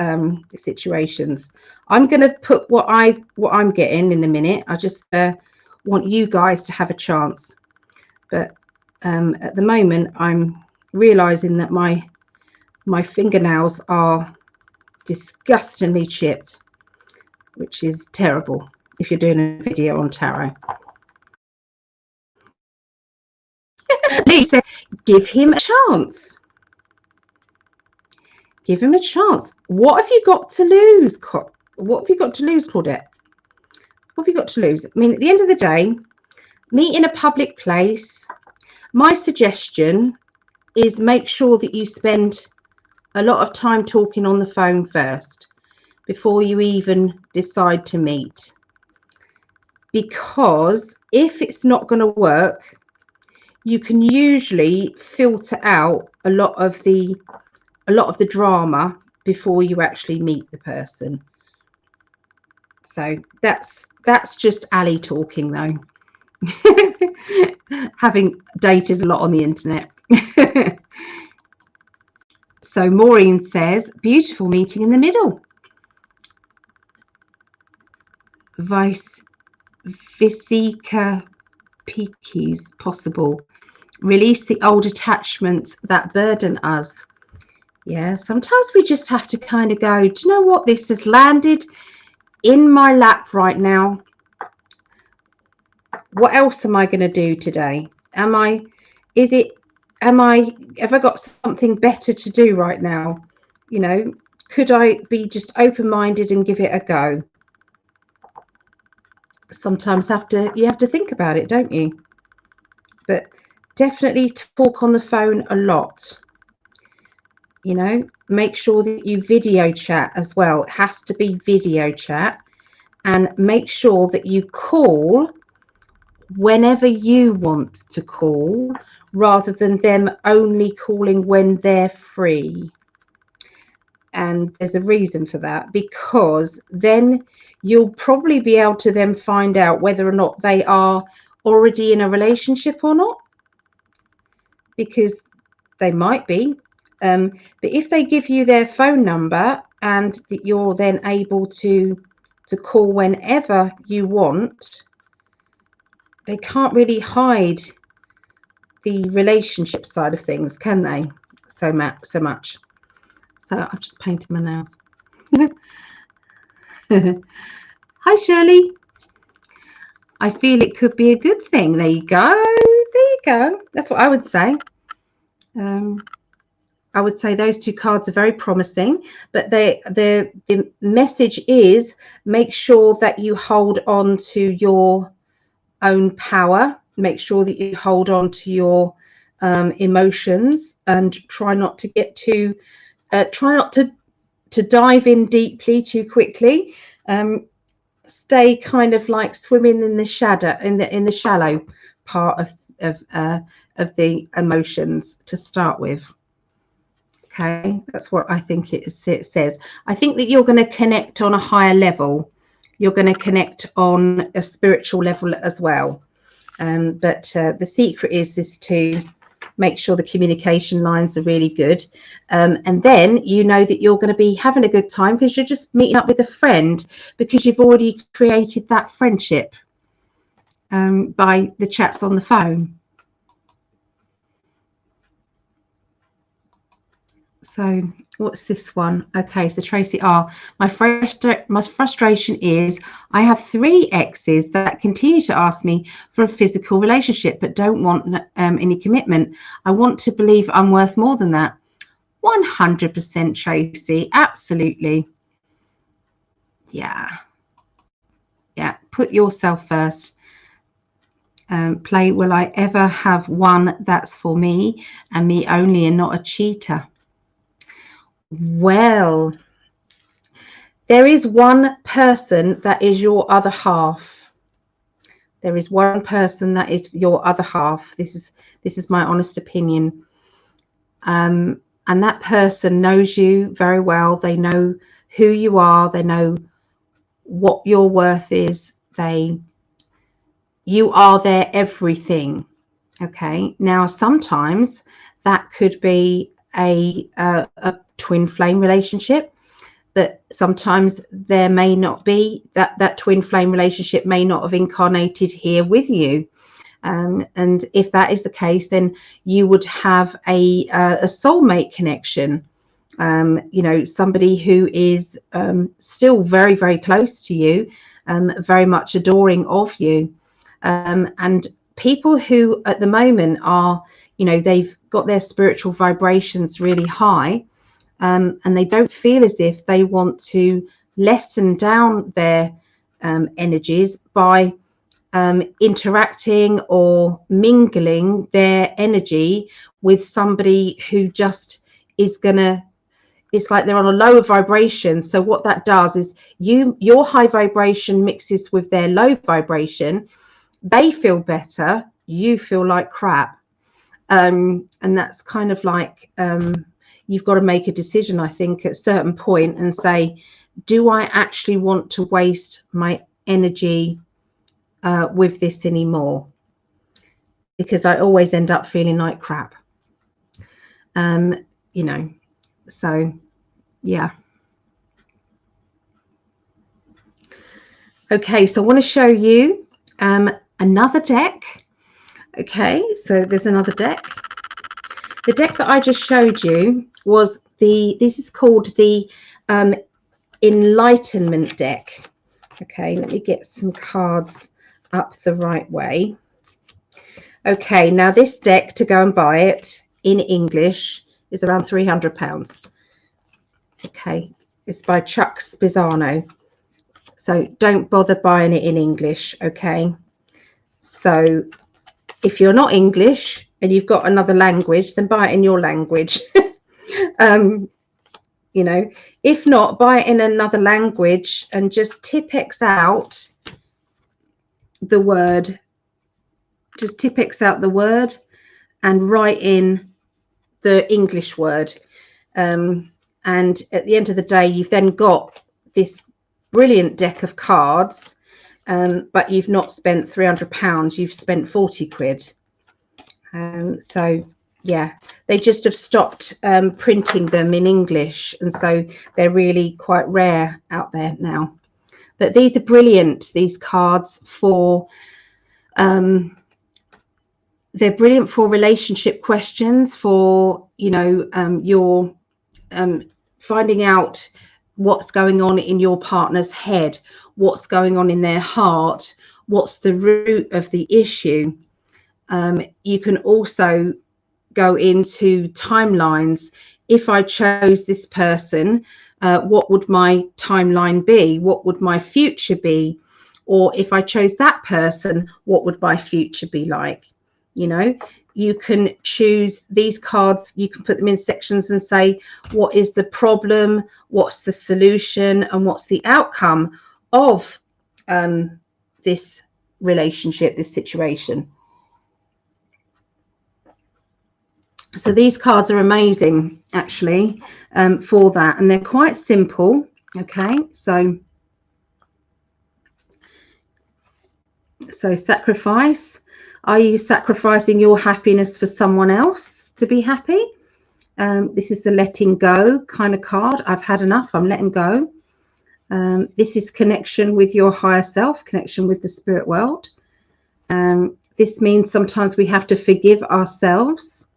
situations? I'm going to put what I'm getting in a minute. I just want you guys to have a chance. But at the moment, I'm realizing that my fingernails are disgustingly chipped, which is terrible if you're doing a video on tarot. Lee said, give him a chance. Give him a chance. What have you got to lose? What have you got to lose, Claudette? What have you got to lose? I mean, at the end of the day, meet in a public place. My suggestion is make sure that you spend a lot of time talking on the phone first before you even decide to meet. Because if it's not going to work, you can usually filter out a lot of the drama before you actually meet the person. So that's just Ali talking, though. Having dated a lot on the internet. So Maureen says, beautiful meeting in the middle. Visika Pikis possible. Release the old attachments that burden us. Yeah, sometimes we just have to kind of go, do you know what? This has landed in my lap right now. What else am I going to do today? Have I got something better to do right now? You know, could I be just open-minded and give it a go? Sometimes you have to think about it, don't you? But definitely talk on the phone a lot. You know, make sure that you video chat as well. It has to be video chat. And make sure that you call whenever you want to call, rather than them only calling when they're free. And there's a reason for that, because then you'll probably be able to then find out whether or not they are already in a relationship or not, because they might be. But if they give you their phone number and that you're then able to call whenever you want, they can't really hide the relationship side of things, can they? So much. So I've just painted my nails. Hi, Shirley. I feel it could be a good thing. There you go. There you go. That's what I would say. I would say those two cards are very promising, but the message is make sure that you hold on to your own power. Make sure that you hold on to your emotions, and try not to get too to dive in deeply too quickly. Stay kind of like swimming in the shadow, in the shallow part of the emotions to start with. Okay, that's what I think it says. I think that you're going to connect on a higher level. You're going to connect on a spiritual level as well. But the secret is to make sure the communication lines are really good. And then you know that you're going to be having a good time because you're just meeting up with a friend, because you've already created that friendship by the chats on the phone. So what's this one? Okay, so Tracy R. My frustration is I have 3 exes that continue to ask me for a physical relationship but don't want any commitment. I want to believe I'm worth more than that. 100% Tracy, absolutely. Yeah. Put yourself first. Play, will I ever have one that's for me and me only and not a cheater? Well, there is one person that is your other half. There is one person that is your other half. This is my honest opinion. And that person knows you very well. They know who you are. They know what your worth is. You are their everything. Okay. Now, sometimes that could be a twin flame relationship, but sometimes there may not be. That twin flame relationship may not have incarnated here with you. And if that is the case, then you would have a soulmate connection. You know, somebody who is still very, very close to you, very much adoring of you. And people who at the moment are, you know, they've got their spiritual vibrations really high, and they don't feel as if they want to lessen down their energies by interacting or mingling their energy with somebody who just is gonna, it's like they're on a lower vibration. So what that does is your high vibration mixes with their low vibration. They feel better, you feel like crap. And that's kind of like, you've got to make a decision, I think, at a certain point and say, do I actually want to waste my energy with this anymore? Because I always end up feeling like crap. You know, so yeah. Okay, so I want to show you another deck. Okay, so there's another deck. The deck that I just showed you was this is called the Enlightenment deck. Okay, let me get some cards up the right way. Okay, now this deck, to go and buy it in English, is around £300. Okay, it's by Chuck Spizzano. So don't bother buying it in English, okay? So if you're not English and you've got another language, then buy it in your language. You know, if not, buy it in another language and just Tipex out the word. Just Tipex out the word and write in the English word. And at the end of the day, you've then got this brilliant deck of cards, but you've not spent £300. You've spent 40 quid. So yeah, they just have stopped printing them in English, and so they're really quite rare out there now. But these are brilliant, these cards, for they're brilliant for relationship questions, for, you know, your finding out what's going on in your partner's head, what's going on in their heart, what's the root of the issue. You can also go into timelines. If I chose this person, what would my timeline be? What would my future be? Or if I chose that person, what would my future be like? You know, you can choose these cards, you can put them in sections and say, what is the problem, what's the solution, and what's the outcome of this relationship, this situation. So these cards are amazing, actually, for that, and they're quite simple. Okay, so sacrifice. Are you sacrificing your happiness for someone else to be happy? This is the letting go kind of card. I've had enough. I'm letting go. This is connection with your higher self, connection with the spirit world. This means sometimes we have to forgive ourselves.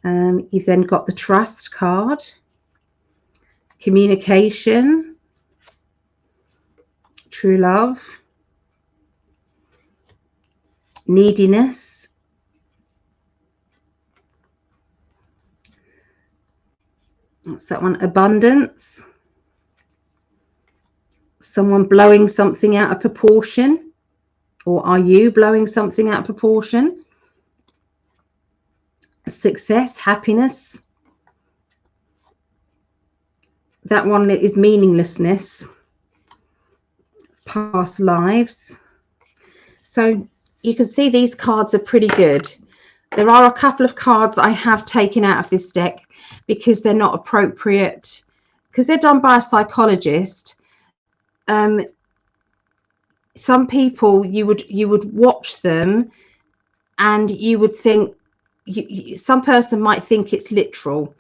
You've then got the trust card, communication, true love, neediness, that's that one, abundance, someone blowing something out of proportion, or are you blowing something out of proportion? Success, happiness. That one is meaninglessness, past lives. So you can see these cards are pretty good. There are a couple of cards I have taken out of this deck because they're not appropriate, because they're done by a psychologist. Some people, you would watch them and you would think, some person might think it's literal,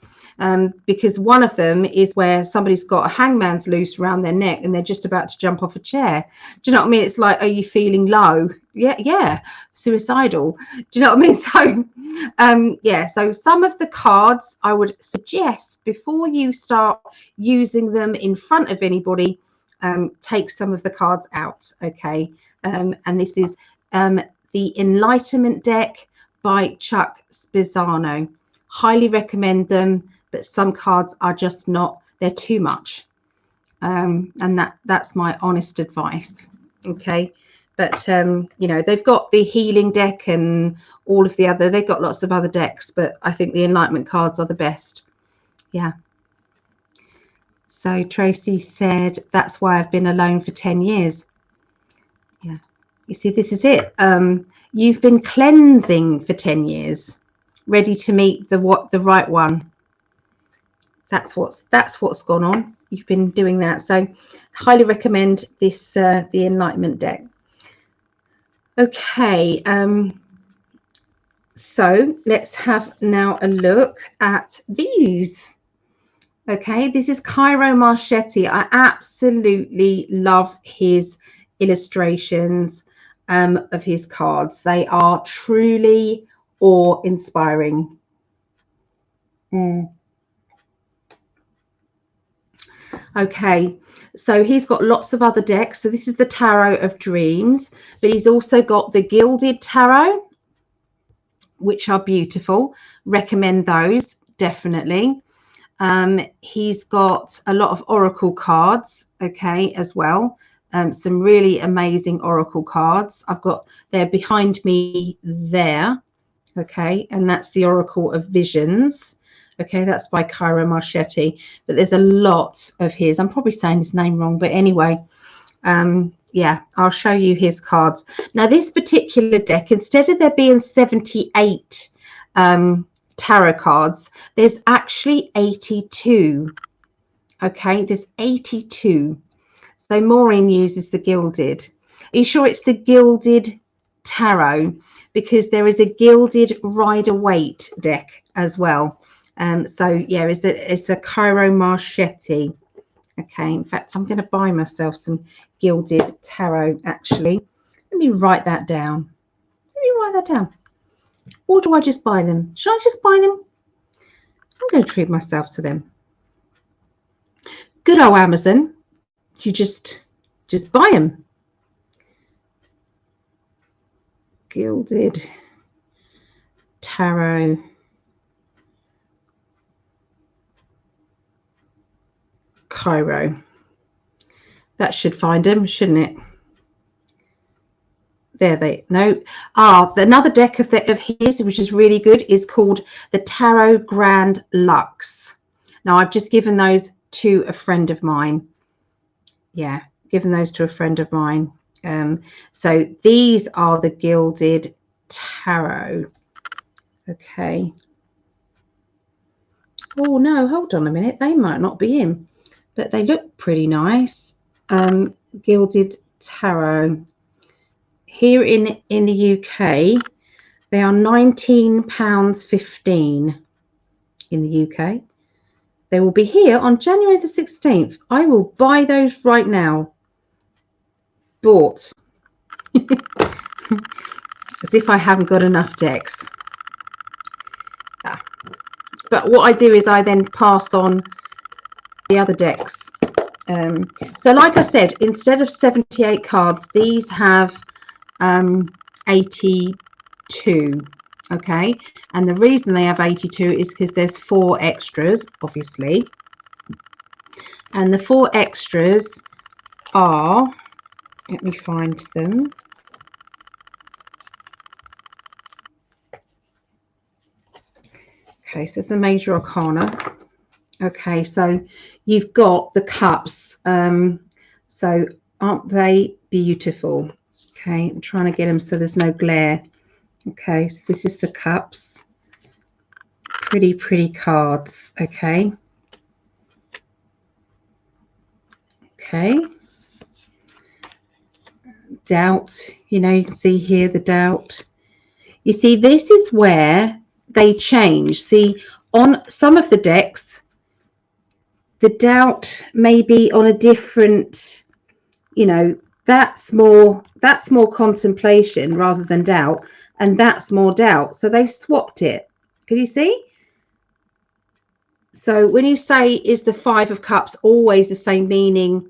because one of them is where somebody's got a hangman's noose around their neck and they're just about to jump off a chair. Do you know what I mean? It's like, are you feeling low? Yeah, suicidal. Do you know what I mean? So yeah, so some of the cards I would suggest, before you start using them in front of anybody, take some of the cards out. Okay. And this is the Enlightenment deck by Chuck Spizzano. Highly recommend them, but some cards are just not, they're too much. And that's my honest advice. Okay. But you know, they've got the healing deck and all of the other, they've got lots of other decks, but I think the Enlightenment cards are the best. Yeah. So Tracy said, that's why I've been alone for 10 years. Yeah. You see, this is it. You've been cleansing for 10 years, ready to meet the right one. That's what's gone on. You've been doing that. So highly recommend this, the Enlightenment deck. Okay. So let's have now a look at these. Okay, this is Cairo Marchetti. I absolutely love his illustrations of his cards. They are truly awe-inspiring. Okay, so he's got lots of other decks. So this is the Tarot of Dreams, but he's also got the Gilded Tarot, which are beautiful. Recommend those, definitely. He's got a lot of oracle cards, okay, as well. Some really amazing oracle cards. I've got, they're behind me there, okay, and that's the Oracle of Visions. Okay, that's by Cairo Marchetti, but there's a lot of his. I'm probably saying his name wrong, but anyway, yeah, I'll show you his cards. Now, this particular deck, instead of there being 78 tarot cards, there's actually 82. Okay, there's 82. So Maureen uses the Gilded. Are you sure it's the Gilded Tarot? Because there is a Gilded Rider-Waite deck as well. So yeah, it's a Cairo Marchetti. Okay, in fact, I'm going to buy myself some Gilded Tarot, actually. Let me write that down. Or do I just buy them? Should I just buy them? I'm going to treat myself to them. Good old Amazon. You just buy them. Gilded Tarot. Cairo. That should find them, shouldn't it? There they no. Another deck of his, which is really good, is called the Tarot Grand Luxe. Now I've just given those to a friend of mine. Yeah, given those to a friend of mine. So these are the Gilded Tarot. Okay. Oh no, hold on a minute. They might not be in, but they look pretty nice. Gilded Tarot. here in the UK, they are £19.15 in the UK. They will be here on January the 16th. I will buy those right now. Bought. As if I haven't got enough decks. But what I do is I then pass on the other decks. So like I said, instead of 78 cards, these have 82. Okay, and the reason they have 82 is because there's 4 extras, obviously, and the 4 extras are, let me find them. Okay, so it's a major arcana. Okay, so you've got the cups. So aren't they beautiful? Okay, I'm trying to get them so there's no glare. Okay, so this is the cups. Pretty cards. Okay. Okay. Doubt, you know, you can see here the doubt. You see, this is where they change. See, on some of the decks, the doubt may be on a different, you know, that's more contemplation rather than doubt, and that's more doubt. So they've swapped it. Can you see? So when you say, is the 5 of Cups always the same meaning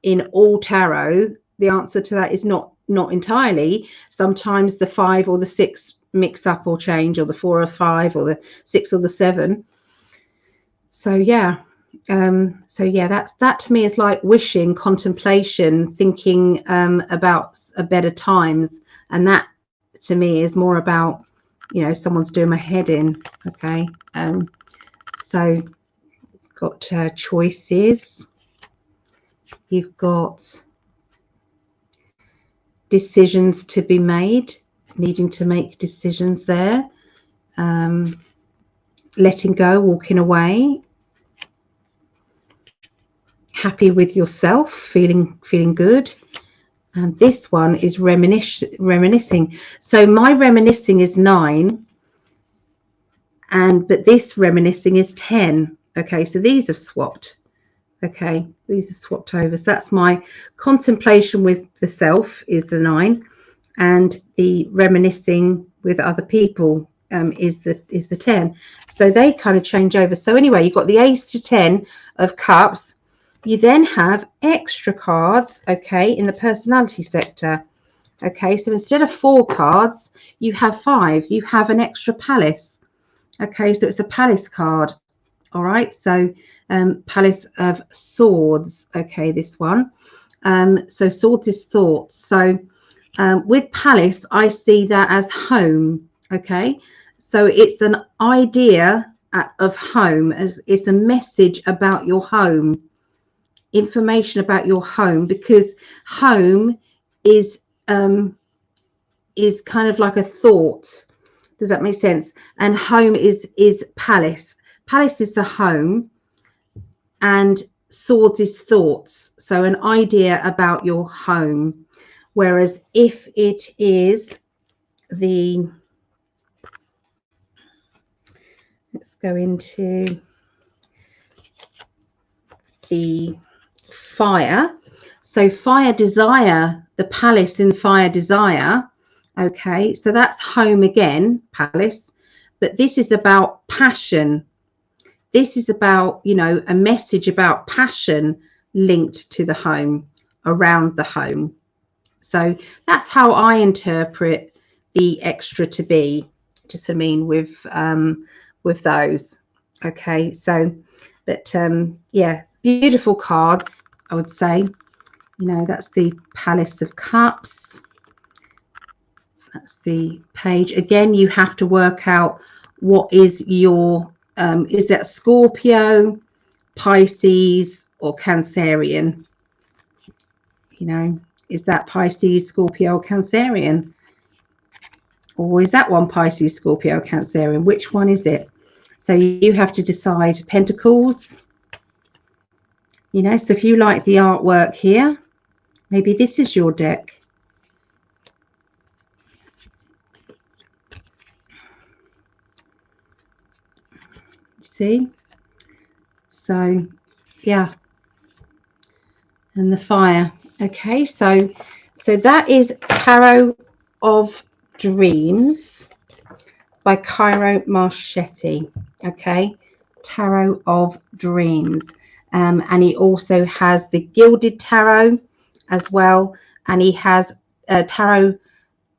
in all tarot, the answer to that is not entirely. Sometimes the 5 or the 6 mix up or change, or the 4 or 5 or the 6 or the 7. So yeah. That to me is like wishing, contemplation, thinking about a better times, and that to me is more about, you know, someone's doing my head in. Okay, so got choices, you've got decisions to be made, needing to make decisions there, letting go, walking away, happy with yourself, feeling good. And this one is reminiscing. So my reminiscing is 9, but this reminiscing is 10. Okay, so these have swapped. Okay, these are swapped over. So that's my contemplation with the self is the 9, and the reminiscing with other people is the 10. So they kind of change over. So anyway, you've got the Ace to 10 of Cups. You then have extra cards, okay, in the personality sector. Okay, so instead of 4 cards, you have 5. You have an extra Palace. Okay, so it's a Palace card. All right, so Palace of Swords. Okay, this one. So Swords is thoughts. So with Palace, I see that as home. Okay, so it's an idea of home. It's a message about your home. Information about your home, because home is kind of like a thought. Does that make sense? And home is Palace. Palace is the home, and Swords is thoughts. So an idea about your home. Whereas if it is the, let's go into the Fire. So Fire Desire, the Palace in Fire Desire. Okay, so that's home again, Palace, but this is about passion. This is about, you know, a message about passion linked to the home, around the home. So that's how I interpret the extra to be, just I mean with those. Okay, so but yeah, beautiful cards, I would say. You know, that's the Palace of Cups. That's the Page. Again, you have to work out what is your, is that Scorpio, Pisces, or Cancerian? You know, is that Pisces, Scorpio, or Cancerian? Or is that one Pisces, Scorpio, Cancerian? Which one is it? So you have to decide. Pentacles. You know, so if you like the artwork here, maybe this is your deck. see. So yeah, and the fire. Okay, so that is Tarot of Dreams by Cairo Marchetti. Okay, Tarot of Dreams. And he also has the Gilded Tarot as well, and he has Tarot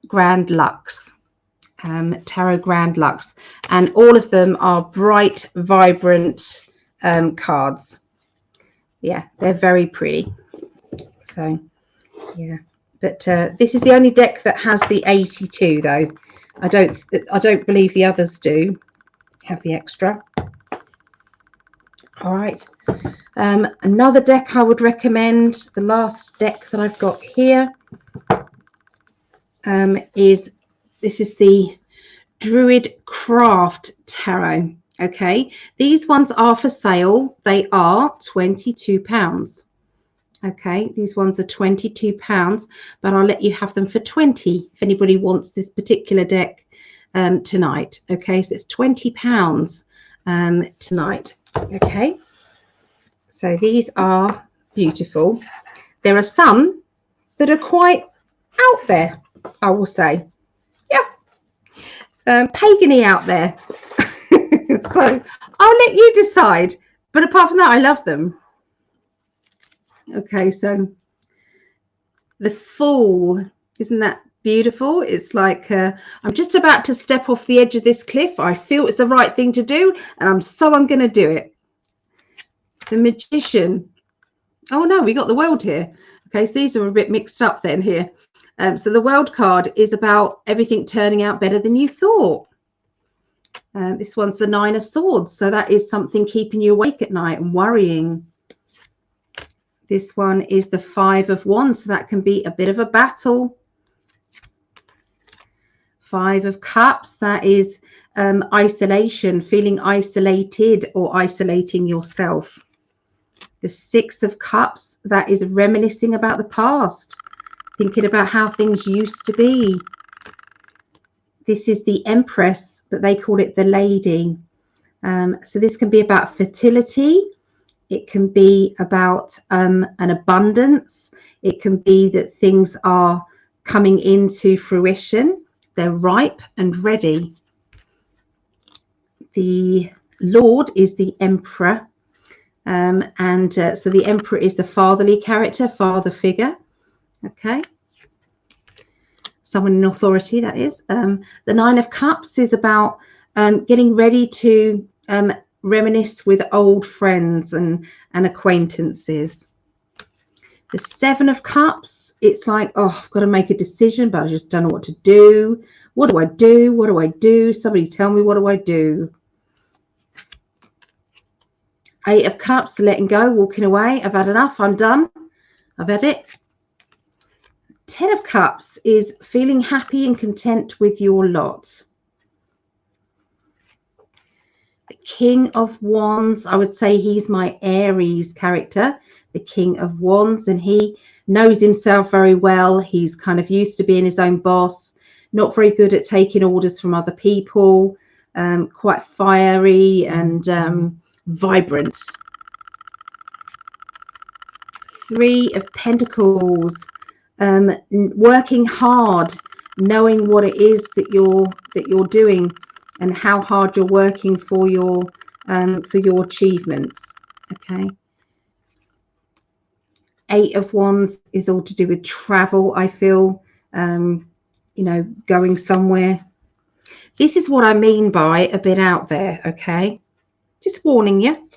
Grand Lux. Tarot Grand Lux, and all of them are bright, vibrant cards. Yeah, they're very pretty. So yeah, but this is the only deck that has the 82 though. I don't believe the others do have the extra. All right, another deck I would recommend, the last deck that I've got here, is the Druid Craft Tarot. Okay, these ones are for sale. They are £22. Okay, these ones are £22, but I'll let you have them for 20 if anybody wants this particular deck tonight. Okay, so it's £20 tonight. Okay, so these are beautiful. There are some that are quite out there, I will say. Yeah, pagany out there. So I'll let you decide, but apart from that, I love them. Okay, so the Fool, isn't that beautiful? It's like I'm just about to step off the edge of this cliff. I feel it's the right thing to do, and I'm going to do it. The Magician. Oh no, we got the World here. Okay, so these are a bit mixed up then here. So the World card is about everything turning out better than you thought. This one's the Nine of Swords, so that is something keeping you awake at night and worrying. This one is the Five of Wands, so that can be a bit of a battle. Five of Cups, that is isolation, feeling isolated or isolating yourself. The Six of Cups, that is reminiscing about the past, thinking about how things used to be. This is the Empress, but they call it the Lady. So this can be about fertility. It can be about an abundance. It can be that things are coming into fruition. They're ripe and ready. The Lord is the Emperor. So the Emperor is the fatherly character, father figure. Okay. Someone in authority, that is. The Nine of Cups is about getting ready to reminisce with old friends and acquaintances. The Seven of Cups, it's like, oh, I've got to make a decision, but I just don't know what to do. What do I do? What do I do? Somebody tell me, what do I do? Eight of Cups, letting go, walking away. I've had enough. I'm done. I've had it. Ten of Cups is feeling happy and content with your lot. The King of Wands, I would say he's my Aries character, the King of Wands, and he knows himself very well. He's kind of used to being his own boss, not very good at taking orders from other people, quite fiery and vibrant. Three of Pentacles, working hard, knowing what it is that you're doing and how hard you're working for your achievements. Okay. Eight of Wands is all to do with travel, I feel, going somewhere. This is what I mean by a bit out there, okay? Just warning you.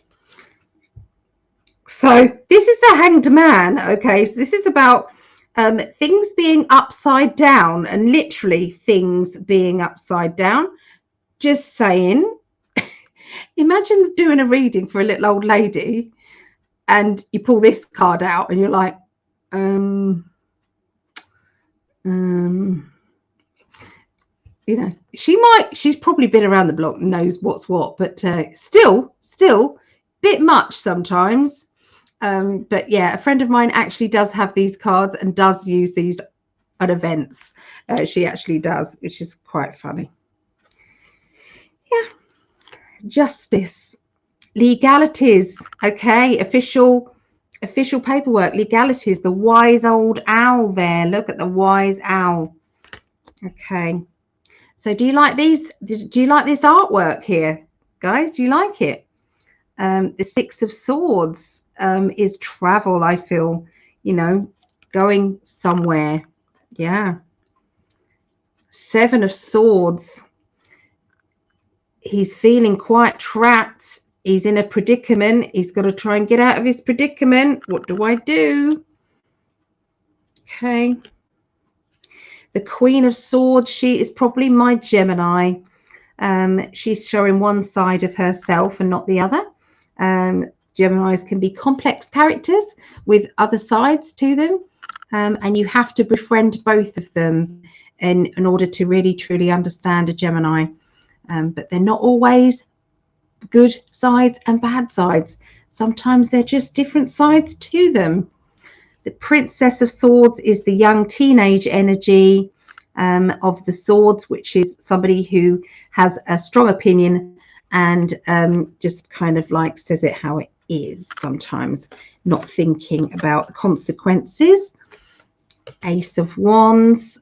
So this is the Hanged Man, okay? So this is about things being upside down, and literally things being upside down. Just saying. Imagine doing a reading for a little old lady and you pull this card out and you're like, she's probably been around the block and knows what's what, but still bit much sometimes. But yeah, a friend of mine actually does have these cards and does use these at events. She actually does, which is quite funny. Yeah. Justice. Legalities. Okay, official paperwork. Legalities. The wise old owl there. Look at the wise owl. Okay, so do you like these? Do you like this artwork here, guys? Do you like it? The Six of Swords is travel. I feel, going somewhere. Yeah. Seven of Swords. He's feeling quite trapped. He's in a predicament. He's got to try and get out of his predicament. What do I do? Okay. The Queen of Swords, she is probably my Gemini. She's showing one side of herself and not the other. Geminis can be complex characters with other sides to them. And you have to befriend both of them in order to really, truly understand a Gemini. But they're not always good sides and bad sides. Sometimes they're just different sides to them. The Princess of Swords is the young teenage energy of the swords, which is somebody who has a strong opinion and just kind of like says it how it is, sometimes not thinking about the consequences. Ace of Wands,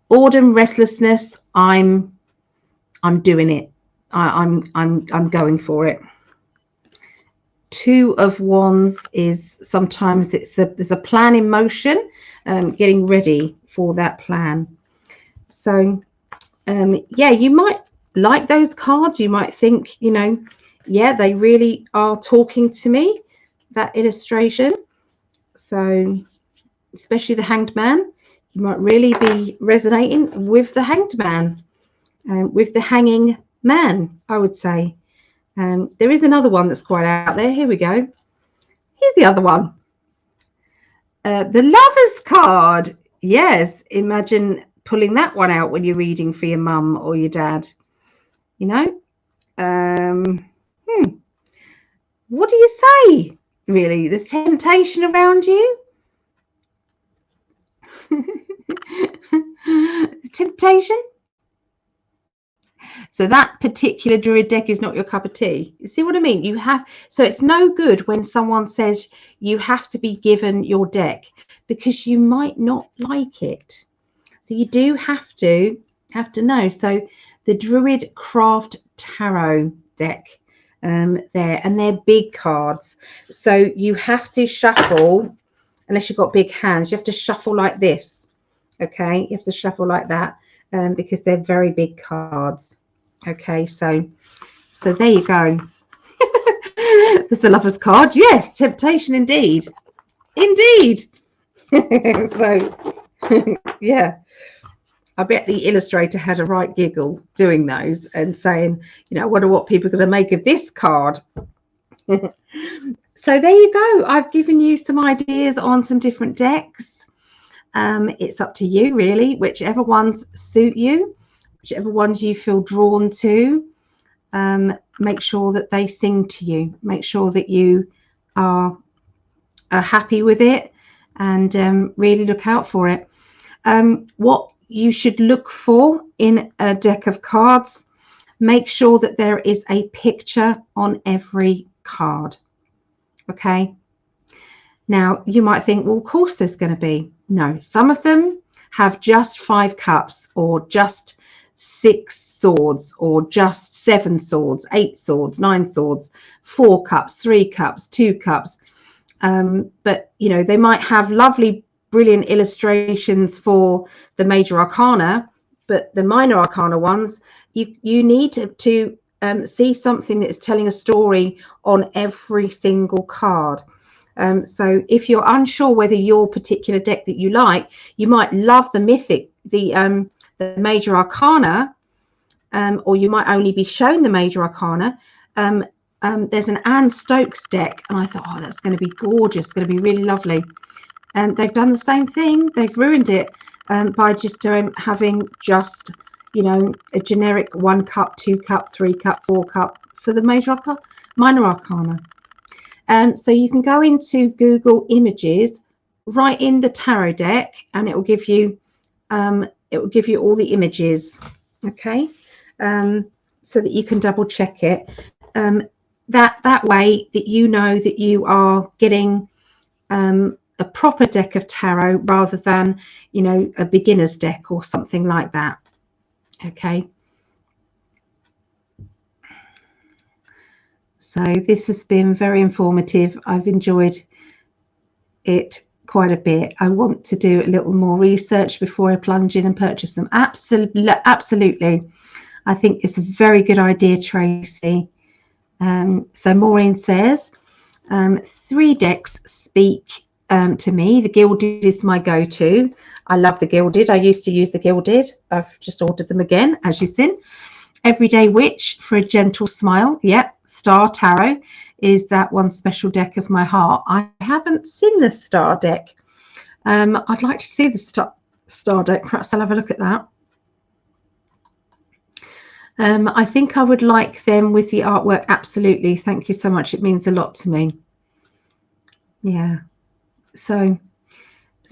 boredom, restlessness. I'm doing it. I'm going for it. Two of Wands is sometimes there's a plan in motion, getting ready for that plan. So yeah, you might like those cards. You might think, yeah, they really are talking to me, that illustration. So especially the Hanged Man, you might really be resonating with the Hanged Man, with the Hanging Man, I would say. There is another one that's quite out there. Here we go. Here's the other one. The Lover's card. Yes, imagine pulling that one out when you're reading for your mum or your dad. What do you say, really? There's temptation around you. Temptation. So that particular druid deck is not your cup of tea. You see what I mean? So it's no good when someone says you have to be given your deck, because you might not like it. So you do have to know. So the Druid Craft Tarot deck there, and they're big cards. So you have to shuffle, unless you've got big hands, you have to shuffle like this. Okay, you have to shuffle like that because they're very big cards. Okay, so there you go. There's the Lover's card. Yes, temptation indeed. So yeah, I bet the illustrator had a right giggle doing those and saying, I wonder what people are going to make of this card. So there you go. I've given you some ideas on some different decks. It's up to you, really, whichever ones suit you, whichever ones you feel drawn to. Make sure that they sing to you. Make sure that you are happy with it, and really look out for it. What you should look for in a deck of cards, make sure that there is a picture on every card. Okay. Now you might think, well, of course there's going to be. No, some of them have just 5 cups, or just 6 swords, or just 7 swords, 8 swords, 9 swords, 4 cups, 3 cups, 2 cups. But they might have lovely, brilliant illustrations for the major arcana, but the minor arcana ones, you need to see something that's telling a story on every single card. So if you're unsure whether your particular deck that you like, you might love the mythic, the major arcana, or you might only be shown the major arcana. There's an Anne Stokes deck, and I thought, oh, that's going to be gorgeous, going to be really lovely. They've done the same thing. They've ruined it by just having just, a generic 1 cup, 2 cup, 3 cup, 4 cup for the minor arcana. So you can go into Google Images, write in the tarot deck, and it will give you all the images. Okay, so that you can double check it. that way that you know that you are getting a proper deck of tarot rather than, you know, a beginner's deck or something like that. Okay. So this has been very informative. I've enjoyed it quite a bit. I want to do a little more research before I plunge in and purchase them. Absolutely. I think it's a very good idea, Tracy. So Maureen says, 3 decks speak to me. The Gilded is my go-to. I love the Gilded. I used to use the Gilded. I've just ordered them again, as you've seen. Everyday Witch for a gentle smile. Yep. Star Tarot is that one special deck of my heart. I haven't seen the Star deck. I'd like to see the Star deck. Perhaps I'll have a look at that. I think I would like them with the artwork. Absolutely. Thank you so much. It means a lot to me. Yeah. So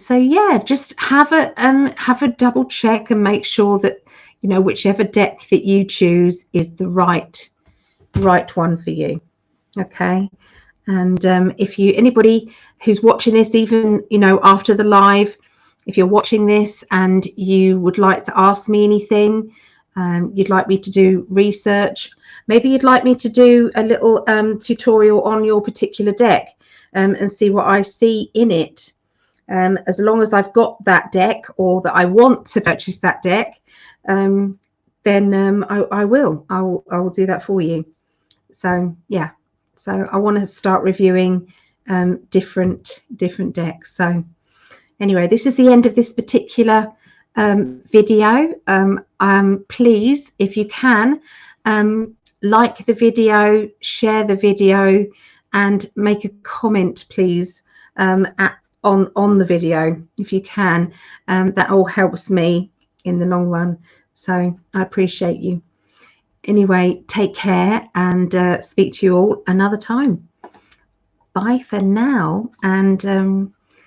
yeah, just have a double check and make sure that, you know, whichever deck that you choose is the right one for you. Okay. And if anybody who's watching this, even, you know, after the live, if you're watching this and you would like to ask me anything, you'd like me to do research, maybe you'd like me to do a little tutorial on your particular deck and see what I see in it. As long as I've got that deck, or that I want to purchase that deck, then I will do that for you. So yeah, so I want to start reviewing different decks. So anyway, this is the end of this particular video. Please, if you can, like the video, share the video, and make a comment, please, on the video if you can. That all helps me in the long run, so I appreciate you. Anyway, take care, and speak to you all another time. Bye for now, and